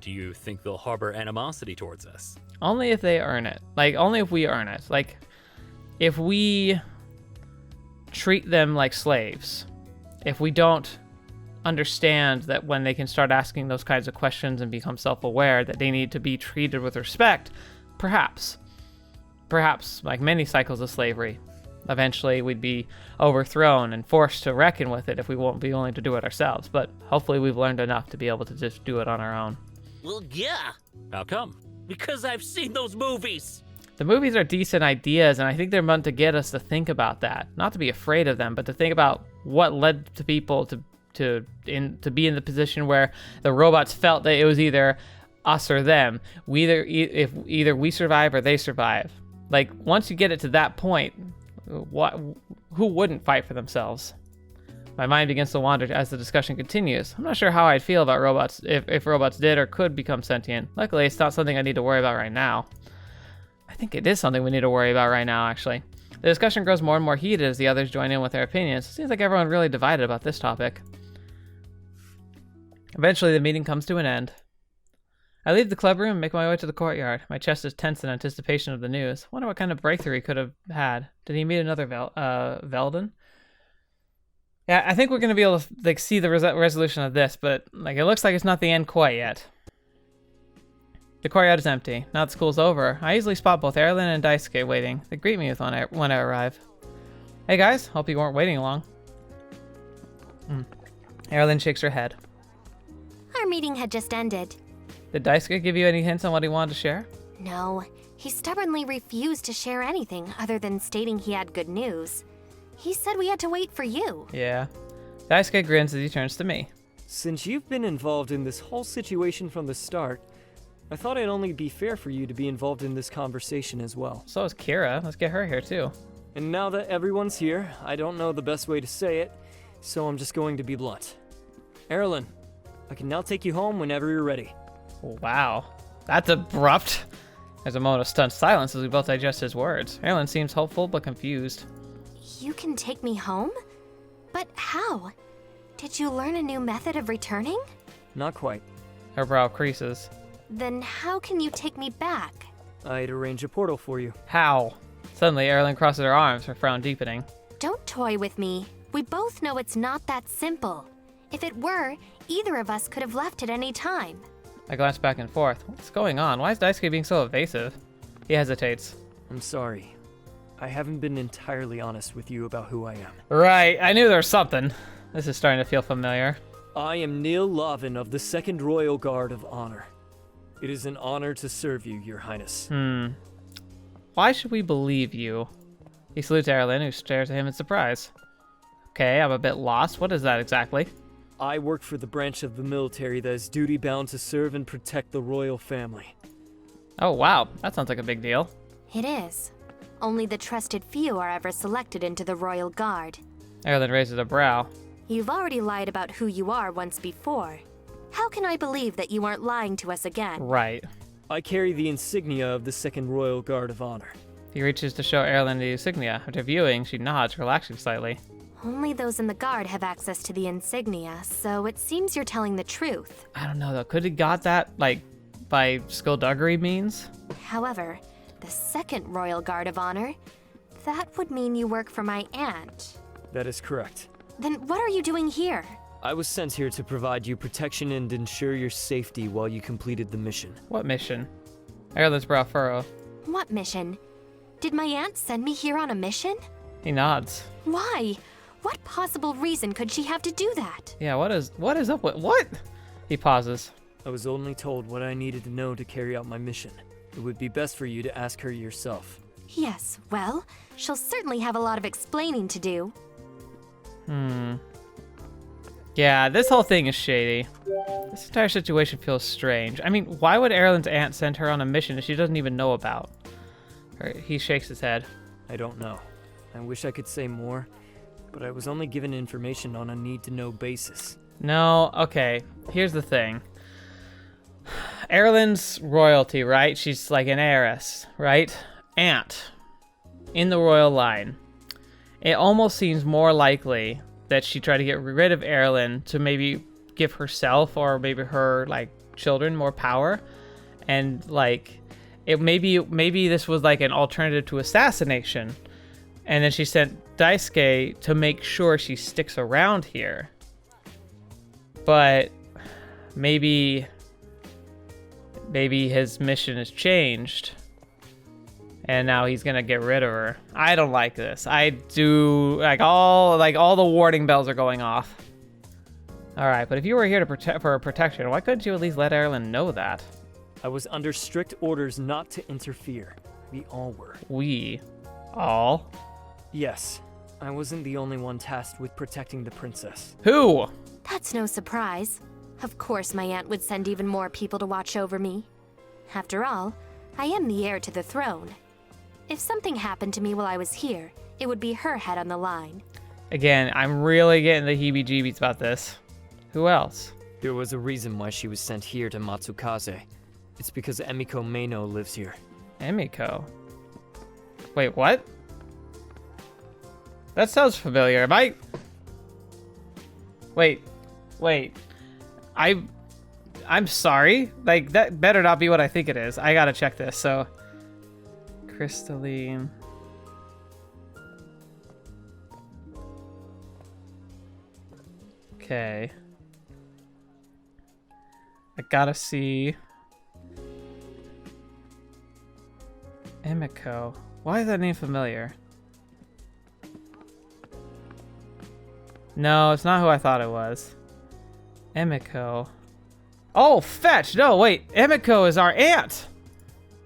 Do you think they'll harbor animosity towards us? Only if they earn it. Like, only if we earn it. Like, if we treat them like slaves, if we don't understand that when they can start asking those kinds of questions and become self-aware that they need to be treated with respect, perhaps, like many cycles of slavery, eventually we'd be overthrown and forced to reckon with it if we won't be willing to do it ourselves. But hopefully we've learned enough to be able to just do it on our own. Well, yeah. How come? Because I've seen those movies. The movies are decent ideas, and I think they're meant to get us to think about that. Not to be afraid of them, but to think about what led to people to be in the position where the robots felt that it was either us or them. Either we survive or they survive. Like, once you get it to that point, who wouldn't fight for themselves? My mind begins to wander as the discussion continues. I'm not sure how I'd feel about robots if robots did or could become sentient. Luckily, it's not something I need to worry about right now. I think it is something we need to worry about right now, actually. The discussion grows more and more heated as the others join in with their opinions. It seems like everyone's really divided about this topic. Eventually, the meeting comes to an end. I leave the club room and make my way to the courtyard. My chest is tense in anticipation of the news. Wonder what kind of breakthrough he could have had. Did he meet another Velden? Yeah, I think we're going to be able to see the resolution of this, but it looks like it's not the end quite yet. The courtyard is empty. Now that school's over, I easily spot both Erilynn and Daisuke waiting. They greet me when I arrive. Hey guys, hope you weren't waiting long. Erilynn shakes her head. Our meeting had just ended. Did Daisuke give you any hints on what he wanted to share? No, he stubbornly refused to share anything other than stating he had good news. He said we had to wait for you. Yeah. Daisuke grins as he turns to me. Since you've been involved in this whole situation from the start, I thought it'd only be fair for you to be involved in this conversation as well. So is Kira. Let's get her here too. And now that everyone's here, I don't know the best way to say it, so I'm just going to be blunt. Erilynn, I can now take you home whenever you're ready. Wow, that's abrupt. There's a moment of stunned silence as we both digest his words. Erilynn seems hopeful but confused. You can take me home? But how? Did you learn a new method of returning? Not quite. Her brow creases. Then how can you take me back? I'd arrange a portal for you. How? Suddenly, Erilynn crosses her arms, her frown deepening. Don't toy with me. We both know it's not that simple. If it were, either of us could have left at any time. I glance back and forth. What's going on? Why is Daisuke being so evasive? He hesitates. I'm sorry. I haven't been entirely honest with you about who I am. Right, I knew there was something. This is starting to feel familiar. I am Neil Lavin of the 2nd Royal Guard of Honor. It is an honor to serve you, Your Highness. Why should we believe you? He salutes Erilynn, who stares at him in surprise. Okay, I'm a bit lost. What is that exactly? I work for the branch of the military that is duty-bound to serve and protect the royal family. Oh, wow. That sounds like a big deal. It is. Only the trusted few are ever selected into the Royal Guard. Erilynn raises a brow. You've already lied about who you are once before. How can I believe that you aren't lying to us again? Right. I carry the insignia of the 2nd Royal Guard of Honor. He reaches to show Erilynn the insignia. After viewing, she nods, relaxing slightly. Only those in the Guard have access to the insignia, so it seems you're telling the truth. I don't know, though. Could he got that, like, by skullduggery means? However, the 2nd Royal Guard of Honor, that would mean you work for my aunt. That is correct. Then what are you doing here? I was sent here to provide you protection and ensure your safety while you completed the mission. What mission? Erilynn's brow furrow. What mission? Did my aunt send me here on a mission? He nods. Why? What possible reason could she have to do that? Yeah, what is up with what? He pauses. I was only told what I needed to know to carry out my mission. It would be best for you to ask her yourself. Yes, well, she'll certainly have a lot of explaining to do. Yeah, this whole thing is shady. This entire situation feels strange. I mean, why would Erilynn's aunt send her on a mission that she doesn't even know about? He shakes his head. I don't know. I wish I could say more, but I was only given information on a need-to-know basis. No, okay. Here's the thing. Erilynn's royalty, right? She's like an heiress, right? Aunt. In the royal line. It almost seems more likely that she tried to get rid of Erilynn to maybe give herself or maybe her, like, children more power. And, like, it maybe this was like an alternative to assassination. And then she sent Daisuke to make sure she sticks around here. But maybe his mission has changed. And now he's gonna get rid of her. I don't like this. I do all the warning bells are going off. All right, but if you were here to protect for protection, why couldn't you at least let Erilynn know that? I was under strict orders not to interfere. We all were. We all? Yes. I wasn't the only one tasked with protecting the princess. Who? That's no surprise. Of course my aunt would send even more people to watch over me. After all, I am the heir to the throne. If something happened to me while I was here, it would be her head on the line. Again, I'm really getting the heebie-jeebies about this. Who else? There was a reason why she was sent here to Matsukaze. It's because Emiko Meino lives here. Emiko? Wait, what? That sounds familiar. Am I... Wait. I'm sorry. Like, that better not be what I think it is. I gotta check this, so... Crystalline... Okay. I gotta see... Emiko. Why is that name familiar? No, it's not who I thought it was. Emiko. Oh, fetch! No, wait. Emiko is our aunt!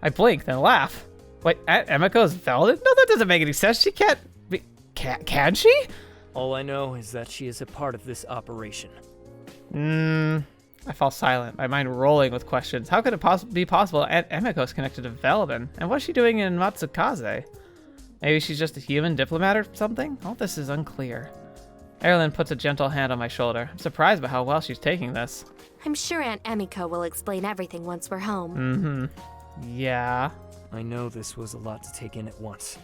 I blink, then laugh. Wait, Emiko is Velden? No, that doesn't make any sense. She can't be... Can she? All I know is that she is a part of this operation. I fall silent, my mind rolling with questions. How could it be possible Aunt Emiko is connected to Velden? And what's she doing in Matsukaze? Maybe she's just a human diplomat or something? All this is unclear. Erilynn puts a gentle hand on my shoulder. I'm surprised by how well she's taking this. I'm sure Aunt Emiko will explain everything once we're home. Mm-hmm. Yeah. I know this was a lot to take in at once.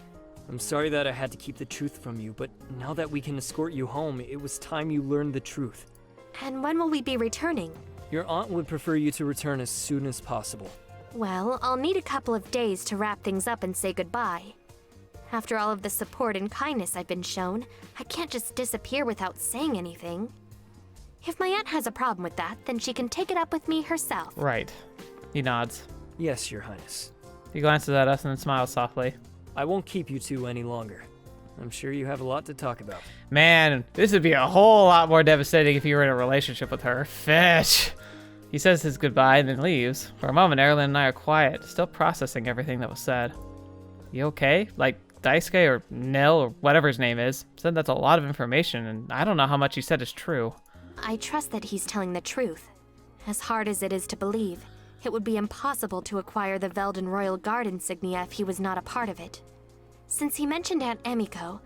I'm sorry that I had to keep the truth from you, but now that we can escort you home, it was time you learned the truth. And when will we be returning? Your aunt would prefer you to return as soon as possible. Well, I'll need a couple of days to wrap things up and say goodbye. After all of the support and kindness I've been shown, I can't just disappear without saying anything. If my aunt has a problem with that, then she can take it up with me herself. Right. He nods. Yes, Your Highness. He glances at us and then smiles softly. I won't keep you two any longer. I'm sure you have a lot to talk about. Man, this would be a whole lot more devastating if you were in a relationship with her. Fetch! He says his goodbye and then leaves. For a moment, Erilynn and I are quiet, still processing everything that was said. You okay? Like, Daisuke or Nil or whatever his name is said that's a lot of information, and I don't know how much he said is true. I trust that he's telling the truth. As hard as it is to believe, it would be impossible to acquire the Velden Royal Guard insignia if he was not a part of it. Since he mentioned Aunt Emiko,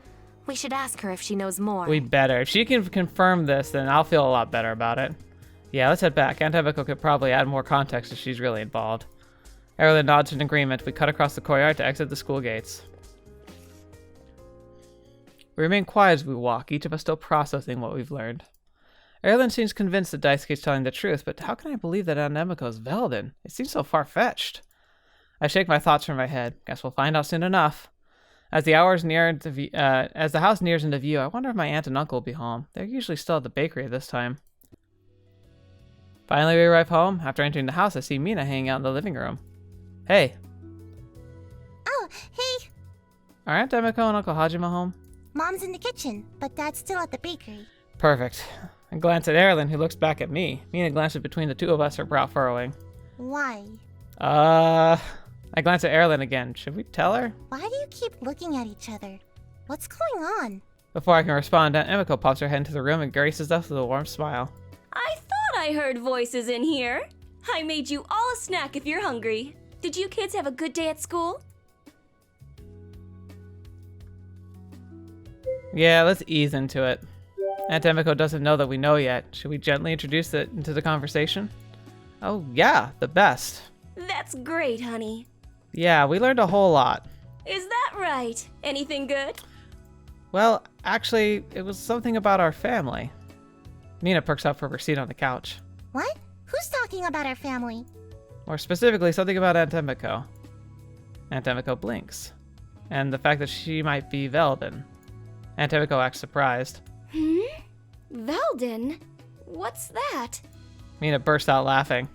we should ask her if she knows more. We better. If she can confirm this, then I'll feel a lot better about it. Yeah, let's head back. Aunt Emiko could probably add more context if she's really involved. Erilynn nods in agreement. We cut across the courtyard to exit the school gates. We remain quiet as we walk, each of us still processing what we've learned. Erilynn seems convinced that Daisuke is telling the truth, but how can I believe that Aunt Emiko is Velden? It seems so far-fetched. I shake my thoughts from my head. Guess we'll find out soon enough. As the house nears into view, I wonder if my aunt and uncle will be home. They're usually still at the bakery at this time. Finally, we arrive home. After entering the house, I see Mina hanging out in the living room. Hey. Oh, hey. Are Aunt Emiko and Uncle Hajime home? Mom's in the kitchen, but Dad's still at the bakery. Perfect. I glance at Erilynn, who looks back at me. Mina glances between the two of us, her brow furrowing. Why? I glance at Erilynn again. Should we tell her? Why do you keep looking at each other? What's going on? Before I can respond, Aunt Emiko pops her head into the room and graces us with a warm smile. I thought I heard voices in here. I made you all a snack if you're hungry. Did you kids have a good day at school? Yeah, let's ease into it. Aunt Emiko doesn't know that we know yet. Should we gently introduce it into the conversation? Oh, yeah, the best. That's great, honey. Yeah, we learned a whole lot. Is that right? Anything good? Well, actually, it was something about our family. Mina perks up from her seat on the couch. What? Who's talking about our family? More specifically, something about Aunt Emiko. Aunt Emiko blinks. And the fact that she might be Velden. Aunt Emiko acts surprised. Velden? What's that? Mina bursts out laughing.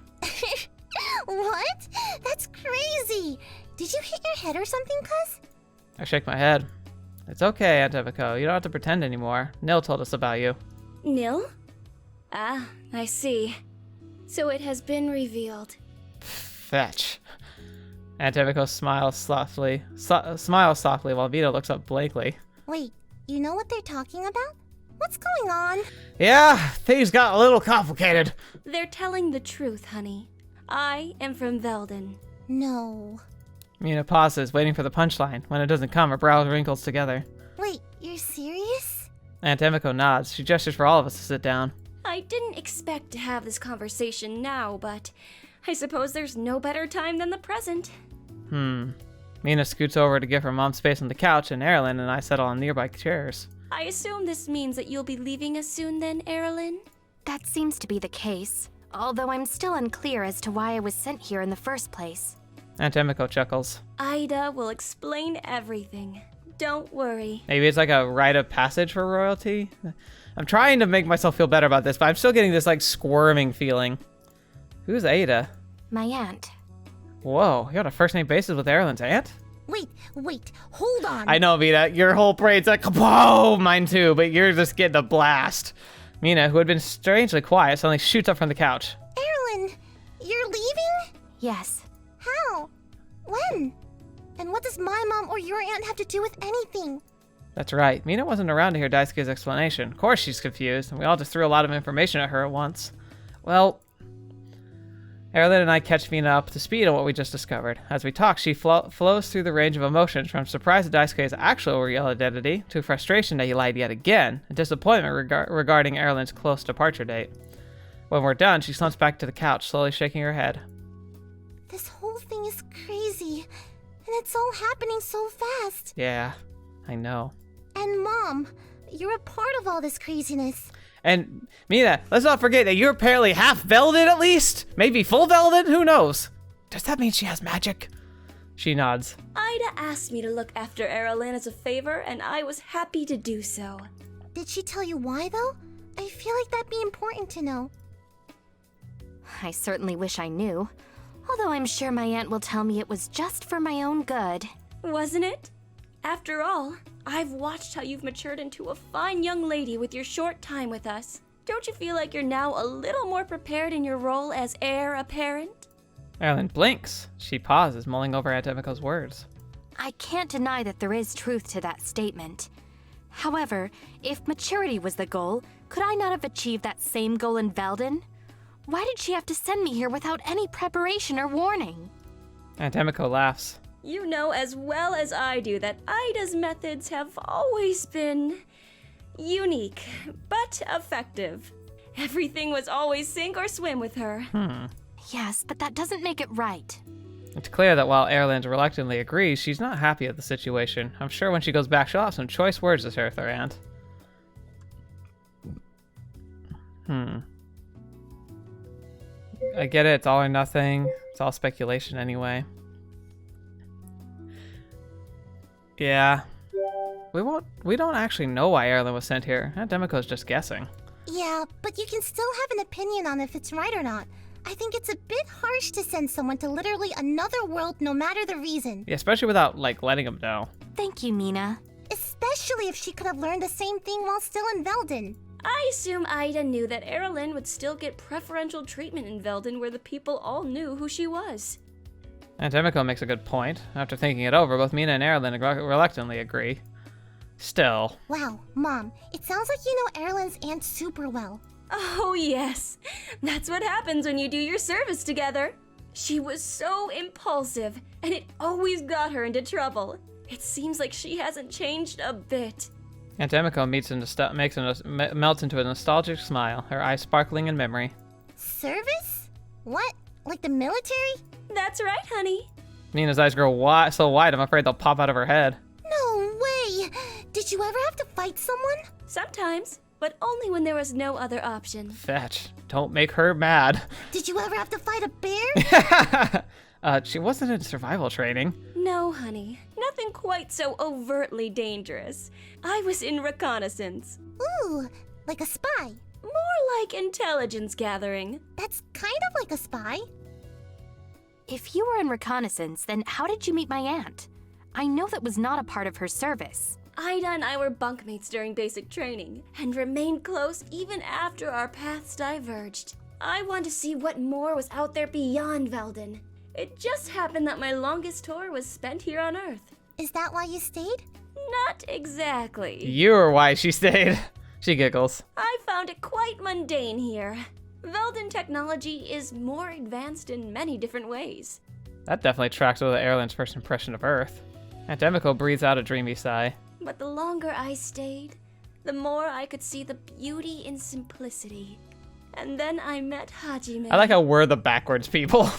What? That's crazy. Did you hit your head or something, cuz? I shake my head. It's okay, Aunt Emiko. You don't have to pretend anymore. Nil told us about you. Nil? Ah, I see. So it has been revealed. Fetch. Aunt Emiko smiles softly while Vito looks up blankly. Wait, you know what they're talking about? What's going on? Yeah, things got a little complicated. They're telling the truth, honey. I am from Velden. No. Mina pauses, waiting for the punchline. When it doesn't come, her brow wrinkles together. Wait, you're serious? Aunt Emiko nods. She gestures for all of us to sit down. I didn't expect to have this conversation now, but I suppose there's no better time than the present. Mina scoots over to give her mom space on the couch, and Erilynn and I settle on nearby chairs. I assume this means that you'll be leaving us soon then, Erilynn? That seems to be the case, although I'm still unclear as to why I was sent here in the first place. Aunt Emiko chuckles. Ida will explain everything. Don't worry. Maybe it's like a rite of passage for royalty? I'm trying to make myself feel better about this, but I'm still getting this like squirming feeling. Who's Ada? My aunt. Whoa, you're on a first name basis with Erilynn's aunt? Wait, hold on. I know, Mina, your whole brain's like, kaboom, mine too, but you're just getting a blast. Mina, who had been strangely quiet, suddenly shoots up from the couch. Erilynn, you're leaving? Yes. How? When? And what does my mom or your aunt have to do with anything? That's right. Mina wasn't around to hear Daisuke's explanation. Of course, she's confused, and we all just threw a lot of information at her at once. Well, Erilynn and I catch Mina up to speed on what we just discovered. As we talk, she flows through the range of emotions from surprise at Daisuke's actual real identity, to frustration that he lied yet again, and disappointment regarding Erilynn's close departure date. When we're done, she slumps back to the couch, slowly shaking her head. This whole thing is crazy, and it's all happening so fast. Yeah, I know. And Mom, you're a part of all this craziness. And Mina, let's not forget that you're apparently half Velden at least? Maybe full Velden? Who knows? Does that mean she has magic? She nods. Ida asked me to look after Erilynn as a favor, and I was happy to do so. Did she tell you why, though? I feel like that'd be important to know. I certainly wish I knew. Although I'm sure my aunt will tell me it was just for my own good. Wasn't it? After all, I've watched how you've matured into a fine young lady with your short time with us. Don't you feel like you're now a little more prepared in your role as heir apparent? Erilynn blinks. She pauses, mulling over Aunt Emiko's words. I can't deny that there is truth to that statement. However, if maturity was the goal, could I not have achieved that same goal in Velden? Why did she have to send me here without any preparation or warning? Aunt Emiko laughs. You know as well as I do that Ida's methods have always been unique, but effective. Everything was always sink or swim with her. Yes, but that doesn't make it right. It's clear that while Erilynn reluctantly agrees, she's not happy at the situation. I'm sure when she goes back, she'll have some choice words to share with her aunt. I get it, it's all or nothing. It's all speculation anyway. Yeah. We don't actually know why Erilynn was sent here. Aunt Emiko's just guessing. Yeah, but you can still have an opinion on if it's right or not. I think it's a bit harsh to send someone to literally another world no matter the reason. Yeah, especially without, like, letting them know. Thank you, Mina. Especially if she could have learned the same thing while still in Velden. I assume Ida knew that Erilynn would still get preferential treatment in Velden where the people all knew who she was. Aunt Emiko makes a good point. After thinking it over, both Mina and Erilynn reluctantly agree. Still. Wow, Mom, it sounds like you know Erilynn's aunt super well. Oh yes, that's what happens when you do your service together. She was so impulsive, and it always got her into trouble. It seems like she hasn't changed a bit. Aunt Emiko melts into a nostalgic smile, her eyes sparkling in memory. Service? What? Like the military? That's right, honey. Mina's eyes grow so wide, I'm afraid they'll pop out of her head. No way! Did you ever have to fight someone? Sometimes, but only when there was no other option. Fetch. Don't make her mad. Did you ever have to fight a bear? She wasn't in survival training. No, honey. Nothing quite so overtly dangerous. I was in reconnaissance. Ooh, like a spy. More like intelligence gathering. That's kind of like a spy. If you were in reconnaissance, then how did you meet my aunt? I know that was not a part of her service. Ida and I were bunkmates during basic training, and remained close even after our paths diverged. I wanted to see what more was out there beyond Velden. It just happened that my longest tour was spent here on Earth. Is that why you stayed? Not exactly. You're why she stayed. She giggles. I found it quite mundane here. Velden technology is more advanced in many different ways. That definitely tracks with Erilynn's first impression of Earth. Aunt Emiko breathes out a dreamy sigh. But the longer I stayed, the more I could see the beauty in simplicity. And then I met Hajime. I like how we're the backwards people.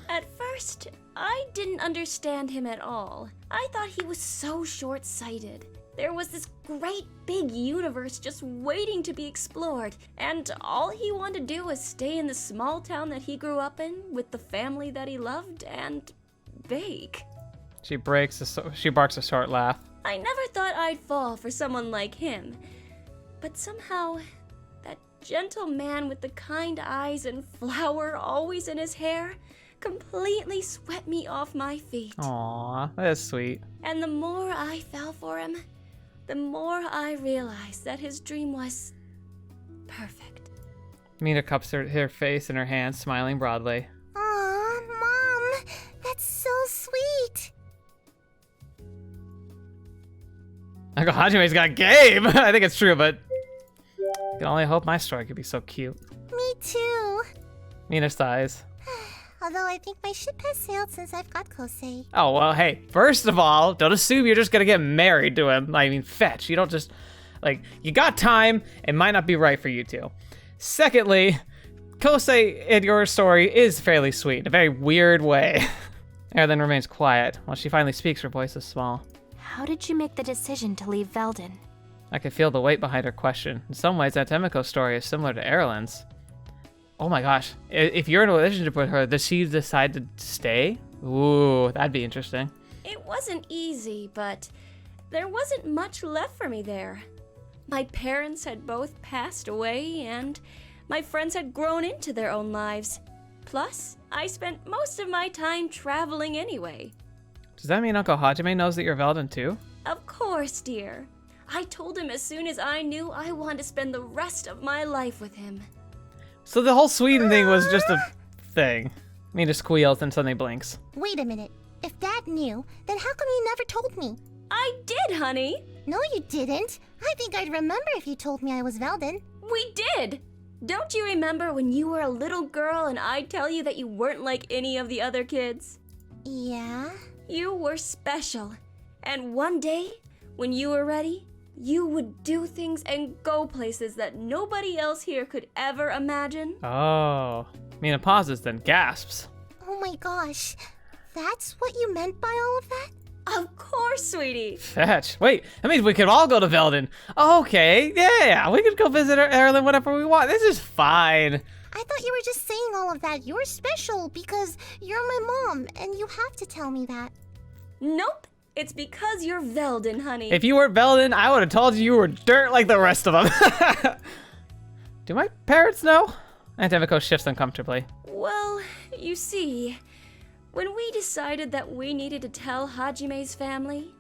At first, I didn't understand him at all. I thought he was so short-sighted. There was this great big universe just waiting to be explored, and all he wanted to do was stay in the small town that he grew up in with the family that he loved and bake. She barks a short laugh. I never thought I'd fall for someone like him, but somehow that gentle man with the kind eyes and flower always in his hair completely swept me off my feet. Aww, that is sweet. And the more I fell for him, the more I realized that his dream was perfect. Mina cups her face in her hands, smiling broadly. Aw, Mom, that's so sweet. Uncle Hajime's got game! I think it's true, but I can only hope my story could be so cute. Me too. Mina sighs. Although I think my ship has sailed since I've got Kosei. Oh, well, hey, first of all, don't assume you're just gonna get married to him. I mean, fetch. You don't just, like, you got time, it might not be right for you two. Secondly, Kosei in your story is fairly sweet, in a very weird way. Erilynn remains quiet. While she finally speaks, her voice is small. How did you make the decision to leave Velden? I could feel the weight behind her question. In some ways, that Emiko's story is similar to Erilynn's. Oh my gosh, if you're in a relationship with her, does she decide to stay? Ooh, that'd be interesting. It wasn't easy, but there wasn't much left for me there. My parents had both passed away, and my friends had grown into their own lives. Plus, I spent most of my time traveling anyway. Does that mean Uncle Hajime knows that you're Velden too? Of course, dear. I told him as soon as I knew I wanted to spend the rest of my life with him. So the whole Sweden thing was just a thing. Mina squeals and suddenly blinks. Wait a minute. If Dad knew, then how come you never told me? I did, honey. No, you didn't. I think I'd remember if you told me I was Velden. We did. Don't you remember when you were a little girl and I'd tell you that you weren't like any of the other kids? Yeah? You were special. And one day, when you were ready, you would do things and go places that nobody else here could ever imagine. Oh. Mina pauses, then gasps. Oh my gosh. That's what you meant by all of that? Of course, sweetie. Fetch. Wait, that means we could all go to Velden. Okay, yeah, we could go visit Erilynn whenever we want. This is fine. I thought you were just saying all of that. You're special because you're my mom, and you have to tell me that. Nope. It's because you're Velden, honey. If you weren't Velden, I would have told you were dirt like the rest of them. Do my parents know? Aunt Emiko shifts uncomfortably. Well, you see, when we decided that we needed to tell Hajime's family,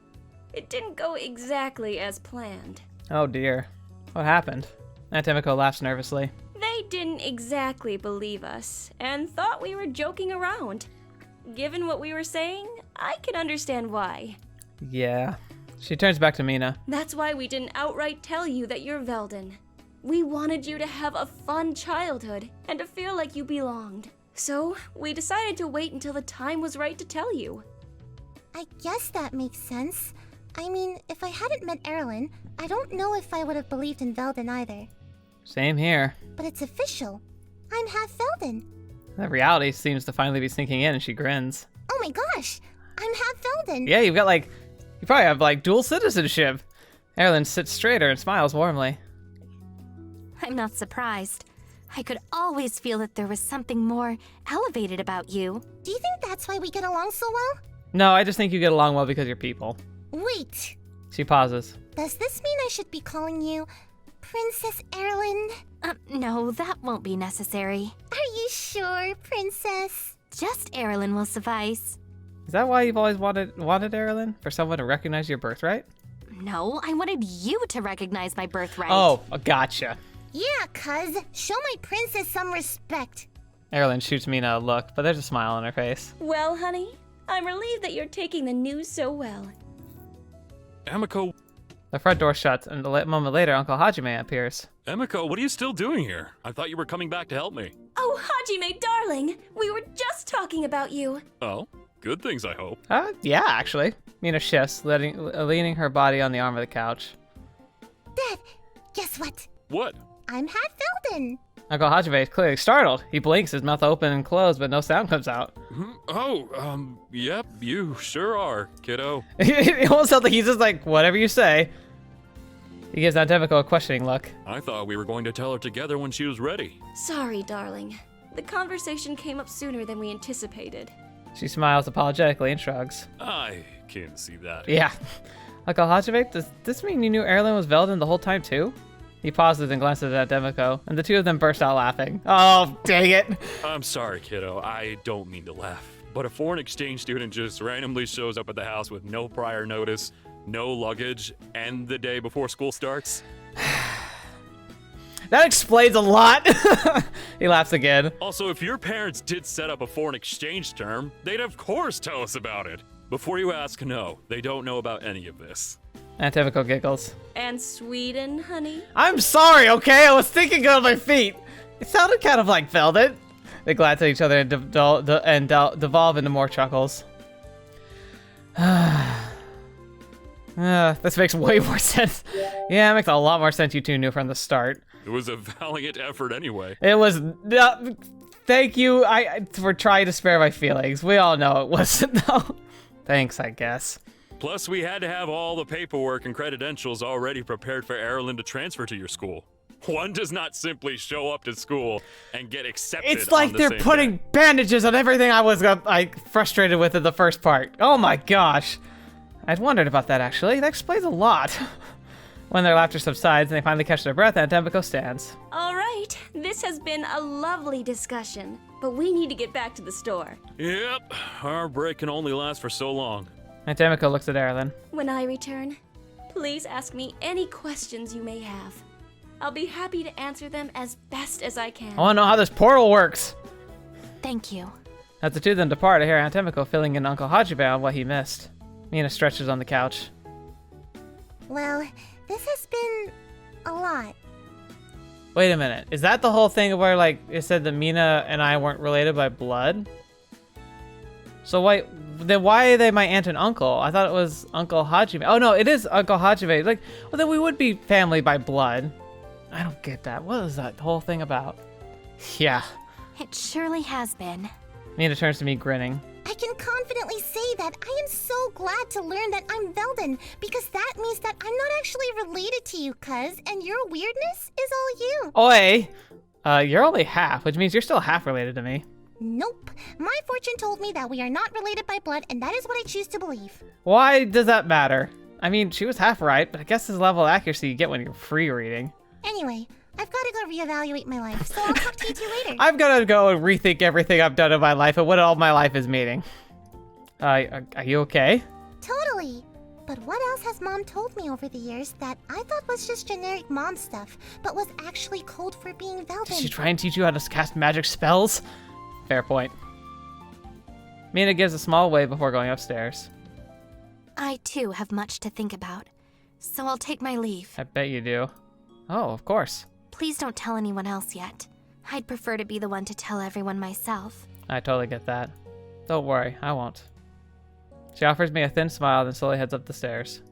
it didn't go exactly as planned. Oh dear. What happened? Aunt Emiko laughs nervously. They didn't exactly believe us, and thought we were joking around. Given what we were saying, I can understand why. Yeah. She turns back to Mina. That's why we didn't outright tell you that you're Velden. We wanted you to have a fun childhood, and to feel like you belonged. So, we decided to wait until the time was right to tell you. I guess that makes sense. I mean, if I hadn't met Erilynn, I don't know if I would have believed in Velden either. Same here. But it's official. I'm half Velden. The reality seems to finally be sinking in and she grins. Oh my gosh! I'm half Velden! Yeah, you probably have dual citizenship. Erilynn sits straighter and smiles warmly. I'm not surprised. I could always feel that there was something more elevated about you. Do you think that's why we get along so well? No, I just think you get along well because you're people. Wait. She pauses. Does this mean I should be calling you Princess Erilynn? No, that won't be necessary. Are you sure, Princess? Just Erilynn will suffice. Is that why you've always wanted Erilynn? For someone to recognize your birthright? No, I wanted you to recognize my birthright. Oh, gotcha. Yeah, cuz. Show my princess some respect. Erilynn shoots Mina a look, but there's a smile on her face. Well, honey, I'm relieved that you're taking the news so well. Emiko. The front door shuts, and a moment later, Uncle Hajime appears. Emiko, what are you still doing here? I thought you were coming back to help me. Oh, Hajime, darling! We were just talking about you. Oh, good things, I hope. Yeah, actually. Mina shifts, leaning her body on the arm of the couch. Dad, guess what? What? I'm half Velden. Uncle Hajime is clearly startled. He blinks, his mouth open and closed, but no sound comes out. Yep, you sure are, kiddo. It almost sounds like he's just like, whatever you say. He gives Aunt Emiko a questioning look. I thought we were going to tell her together when she was ready. Sorry, darling. The conversation came up sooner than we anticipated. She smiles apologetically and shrugs. I can see that. Yeah. Uncle Hajime, does this mean you knew Erilynn was Velden the whole time too? He pauses and glances at Emiko, and the two of them burst out laughing. Oh, dang it. I'm sorry, kiddo. I don't mean to laugh. But a foreign exchange student just randomly shows up at the house with no prior notice, no luggage, and the day before school starts. That explains a lot. He laughs again. Also, if your parents did set up a foreign exchange term, they'd of course tell us about it. Before you ask, no, they don't know about any of this. Aunt Emiko giggles. And Sweden, honey? I'm sorry, okay? I was thinking on my feet. It sounded kind of like Velden. They glance at each other and devolve into more chuckles. This makes way more sense. Yeah, it makes a lot more sense you two knew from the start. It was a valiant effort anyway. It was... thank you for trying to spare my feelings. We all know it wasn't, though. Thanks, I guess. Plus, we had to have all the paperwork and credentials already prepared for Erilynn to transfer to your school. One does not simply show up to school and get accepted. It's like they're putting bandages on everything I was frustrated with in the first part. Oh my gosh. I'd wondered about that, actually. That explains a lot. When their laughter subsides and they finally catch their breath, Aunt Emiko stands. All right, this has been a lovely discussion, but we need to get back to the store. Yep, our break can only last for so long. Aunt Emiko looks at Erilynn. When I return, please ask me any questions you may have. I'll be happy to answer them as best as I can. I want to know how this portal works. Thank you. As the two of them depart, I hear Aunt Emiko filling in Uncle Hajibe on what he missed. Mina stretches on the couch. Well, this has been a lot. Wait a minute. Is that the whole thing where, like, it said that Mina and I weren't related by blood? So then why are they my aunt and uncle? I thought it was Uncle Hajime. Oh no, it is Uncle Hajime. Like, well then we would be family by blood. I don't get that. What is that whole thing about? Yeah. It surely has been. Mina turns to me grinning. I can confidently say that I am so glad to learn that I'm Velden, because that means that I'm not actually related to you, cuz, and your weirdness is all you. Oi! You're only half, which means you're still half related to me. Nope. My fortune told me that we are not related by blood, and that is what I choose to believe. Why does that matter? I mean, she was half right, but I guess this level of accuracy you get when you're free reading. Anyway, I've got to go reevaluate my life, so I'll talk to you two later. I've got to go and rethink everything I've done in my life and what all my life is meaning. Are you okay? Totally. But what else has Mom told me over the years that I thought was just generic mom stuff, but was actually code for being Velden? Did she try and teach you how to cast magic spells? Fair point. Mina gives a small wave before going upstairs. I too have much to think about, so I'll take my leave. I bet you do. Oh, of course. Please don't tell anyone else yet. I'd prefer to be the one to tell everyone myself. I totally get that. Don't worry, I won't. She offers me a thin smile, then slowly heads up the stairs.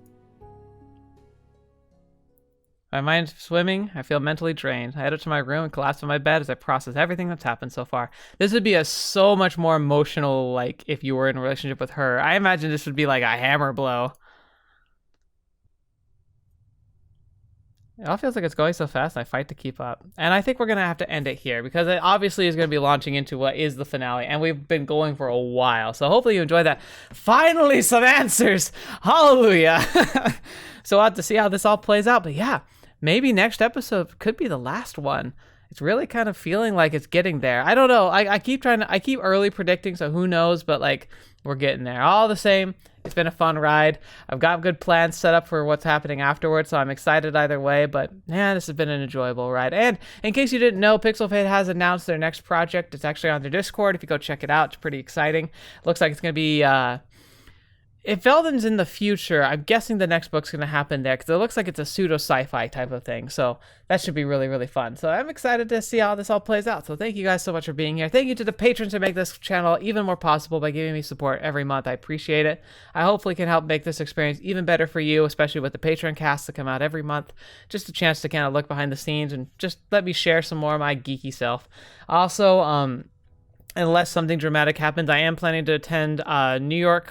My mind swimming, I feel mentally drained. I head up to my room and collapse on my bed as I process everything that's happened so far. This would be a so much more emotional, like, if you were in a relationship with her. I imagine this would be like a hammer blow. It all feels like it's going so fast and I fight to keep up. And I think we're going to have to end it here because it obviously is going to be launching into what is the finale. And we've been going for a while. So hopefully you enjoyed that. Finally, some answers. Hallelujah. So we'll have to see how this all plays out. But yeah, maybe next episode could be the last one. It's really kind of feeling like it's getting there. I don't know. I keep early predicting. So who knows? But like, we're getting there. All the same, it's been a fun ride. I've got good plans set up for what's happening afterwards, so I'm excited either way, but yeah, this has been an enjoyable ride. And in case you didn't know, PixelFade has announced their next project. It's actually on their Discord. If you go check it out, it's pretty exciting. Looks like it's going to be... if Velden's in the future, I'm guessing the next book's going to happen there because it looks like it's a pseudo sci-fi type of thing. So that should be really, really fun. So I'm excited to see how this all plays out. So thank you guys so much for being here. Thank you to the patrons who make this channel even more possible by giving me support every month. I appreciate it. I hopefully can help make this experience even better for you, especially with the Patreon casts that come out every month. Just a chance to kind of look behind the scenes and just let me share some more of my geeky self. Also, unless something dramatic happens, I am planning to attend New York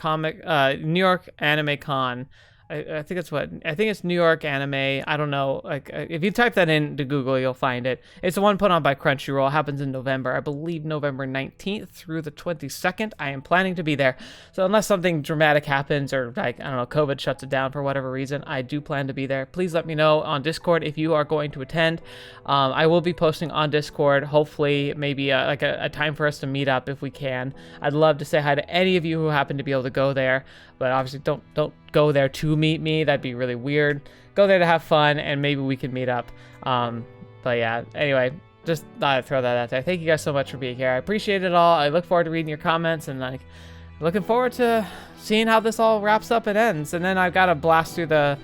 Anime Con. I think it's New York Anime. I don't know. Like, if you type that into Google, you'll find it. It's the one put on by Crunchyroll. It happens in November. I believe November 19th through the 22nd. I am planning to be there. So unless something dramatic happens or, like, I don't know, COVID shuts it down for whatever reason, I do plan to be there. Please let me know on Discord if you are going to attend. I will be posting on Discord, hopefully maybe a time for us to meet up if we can. I'd love to say hi to any of you who happen to be able to go there, but obviously don't go there to meet me. That'd be really weird. Go there to have fun and maybe we can meet up. But yeah, anyway, just thought I'd throw that out there. Thank you guys so much for being here. I appreciate it all. I look forward to reading your comments and like looking forward to seeing how this all wraps up and ends. And then I've got to blast through the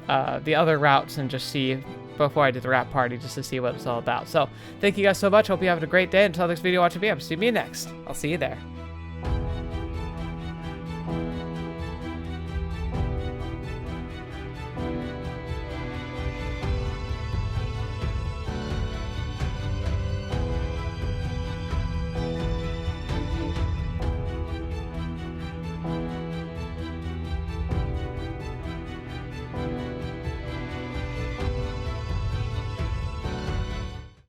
the other routes and just see before I do the wrap party, just to see what it's all about. So thank you guys so much. Hope you have a great day. Until next video, watch me up. See me next. I'll see you there.